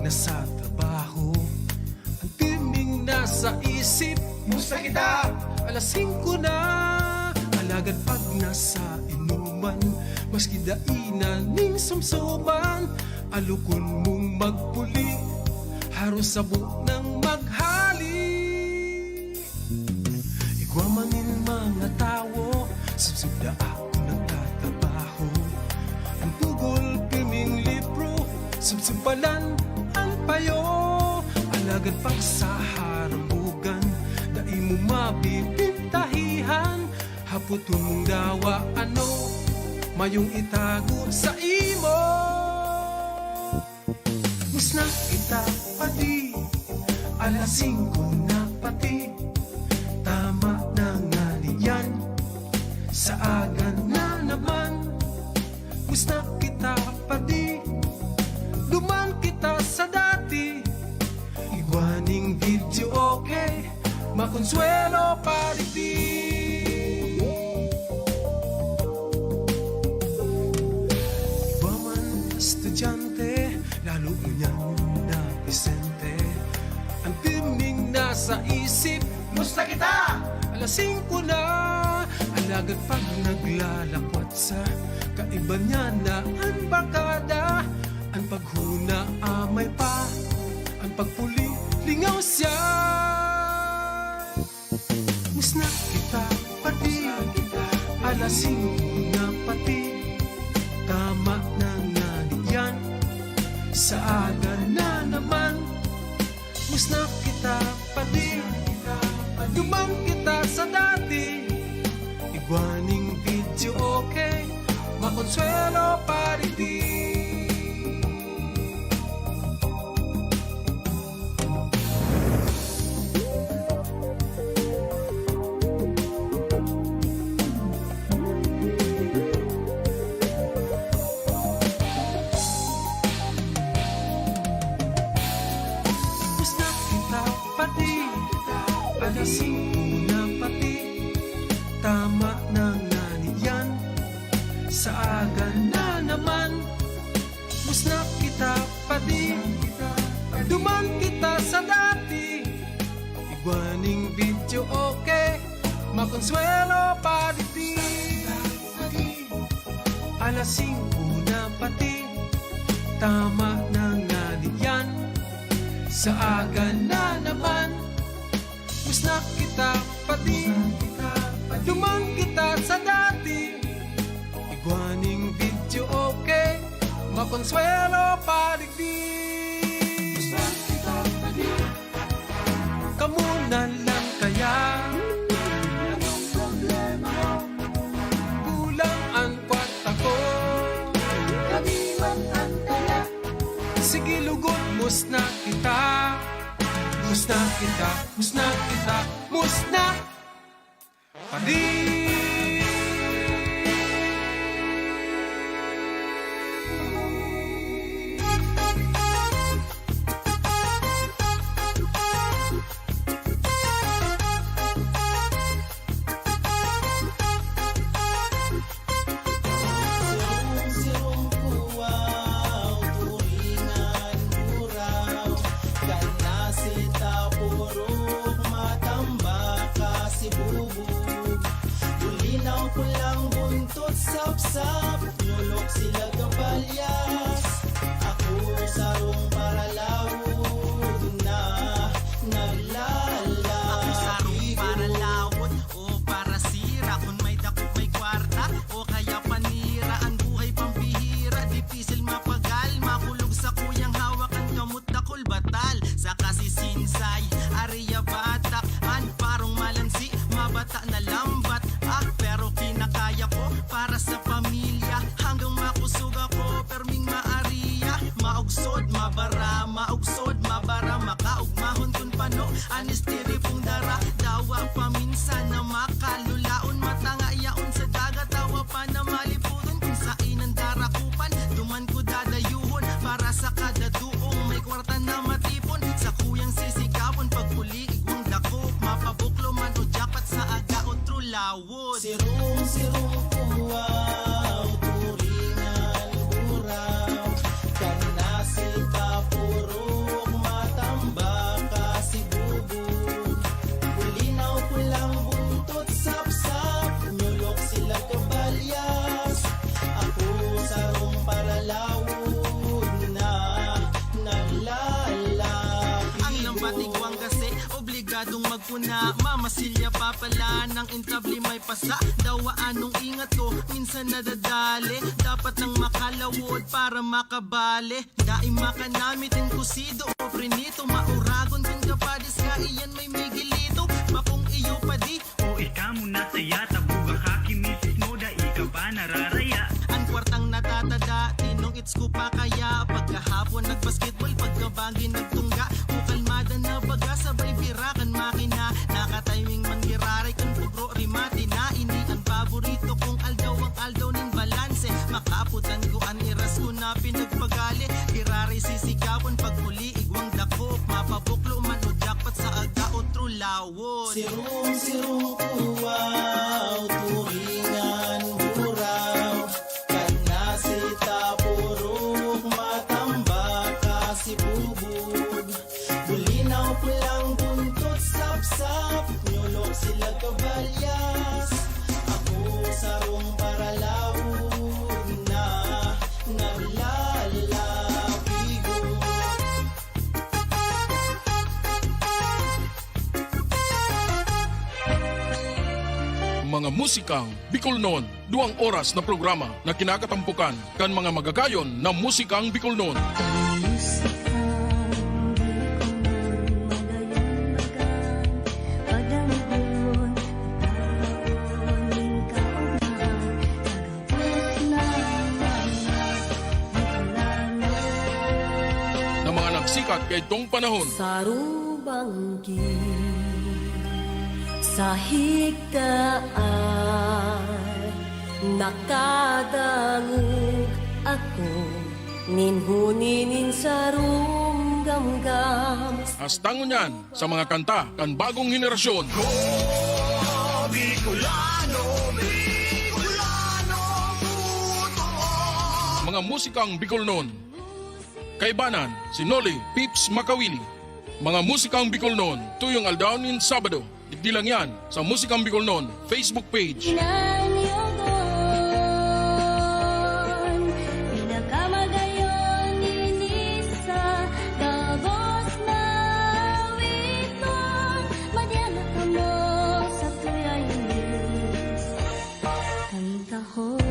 Nasa trabaho, ang timing nasa isip. Musta kita? Alas 5 na. Alagad pag nasa inuman, maski dainan ning sumsuman. Alukon mong magpuli, haros sabog ng maghali. Igwamanin mga tao, susugda ako nagtatrabaho. Ang tugol piming libro, sumsumpalan ang payo. Alagad pag sa harambugan, dai mo mabibintahihan. Haputon mong dawa ano, mayong itago sa imo. Mus na kita pati, alas 5 na pati. Tama na nga niyan, sa agan na naman. Mus na kita pati, duman kita sa dati. makonsuelo pariti. Iba man estudyante, lalo mo niyang napisente. Ang timing nasa isip, musta kita? Alas 5 na, alagad pag naglalakwat sa kaiba niya na ang bakada. Ang paghuna amay pa, ang pagpuli lingaw siya. Musna kita pati, alas 5 na pati. Tama na nga yan, sa aga na naman. Musna kita pati, dumang kita sa dati. Iguaning video okay, makonsuelo pariti. Musna kita pati, alas 5 na pati. Tama na nga niyan, sa aga na naman. Musna kita pati, dumang kita sa dati. Iguaning video okay, makonsuelo pariti. Alas 5 na pati, tama na nga niyan, sa aga na naman. Musna kita pati, dumang kita sa dati. Iguaning video okay, makonsuelo pariti. Kamu na lang kaya, kulang ang kwarta ko. Sige lugod, musna kita. Musna kita, musna kita, musna pati. Sap-sap, nyulok sila kabalyas. Ako sarong para lawod na naglalaki. Ako sarong para lawod o para sira. Kung may dakot may kwarta o kaya panira. Ang buhay pambihira, dipisil mapagal. Makulog sa kuyang hawakan kamot dakol batal. Sa kasisinsay, ariya batak. An parong malansi, mabata na lambat. Pero kinakaya ko para sa pamilya. Hanggang makusog ako, perming maariya. Maugsod, mabara, maugsod, mabara. Makaugmahon kun pano, anistiri pong dara. Dawa paminsan na makalulaon. Matanga yaon sa dagat, tawa pa na maliputon. Kung sain ang darakupan, duman ko dadayuhon. Para sa kada duong may kwarta na matipon. Sa kuyang sisikapon, pagpuli, igwang dakop. Mapabuklo man o japat sa aga o trulawod. Sirong puwaw, turingan buraw. Kanasita purok, matambaka si bubog. Ulinaw pulang buntot, sap-sap, nyulok sila kabalyas. Ako sarong para lawod na naglalaki. Ang lambat igwang kasi, obligadong magpuna. Mamasilya pa pala ng intabli may pasa. Dawa anong ingat ko, minsan nadadali. Dapat nang makalawod para makabali. Daing makanamitin kusido o prinito. Mauragon kung kapadis ka, iyan may migilito. Bakong iyo pa di, O ikaw muna saya, tabugang haki misis mo, da ikaw pa nararaya. ang kwartang natatada, tinong its ko pa kaya. Pagkahapon nagbasketball, pagkabagi nagtungga. O kalmada na baga, sabay birakan makina. Nakatiming manggiraray kung pugro rimati na. Ini ang paborito kong aldaw, ang aldaw ning balanse. Makaputan ko ang iras ko na pinagpagali. Giraray sisikapon, pagmuli igwang dakop. Mapabuklo man o jackpot sa aga o trulawod. Sirong kuwaw, turingan buraw, kanasita purok, matambaka si bubog, bulinaw pulang buntot, sapsap, nyulok sila kabalyas, ako sarong paralawod na naglalapigo. Mga musikang Bicol Noon, 2 oras na programa na kinakatampukan kan mga magagayon na musikang Bicol Noon. Na mga nagsikat kay itong panahon. Sarubanggi sa higdaan, nakadangog ako, ninhuninin sa rumgamgam. Astangon yan sa mga kanta kan bagong henerasyon. Mga musikang Bicol Noon. Kaibanan, si Noli Pips Makawili. Mga musikang Bicol Noon, tuyong aldawnin Sabado. Digdi lang yan sa Musikang Bicol Noon Facebook page. Inanyogon, pinakamagayon inisa, gabos na witong, madyan ka mo sa tuyayinis, kantahon.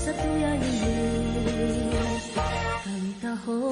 Sa tuyayinis, kantahon.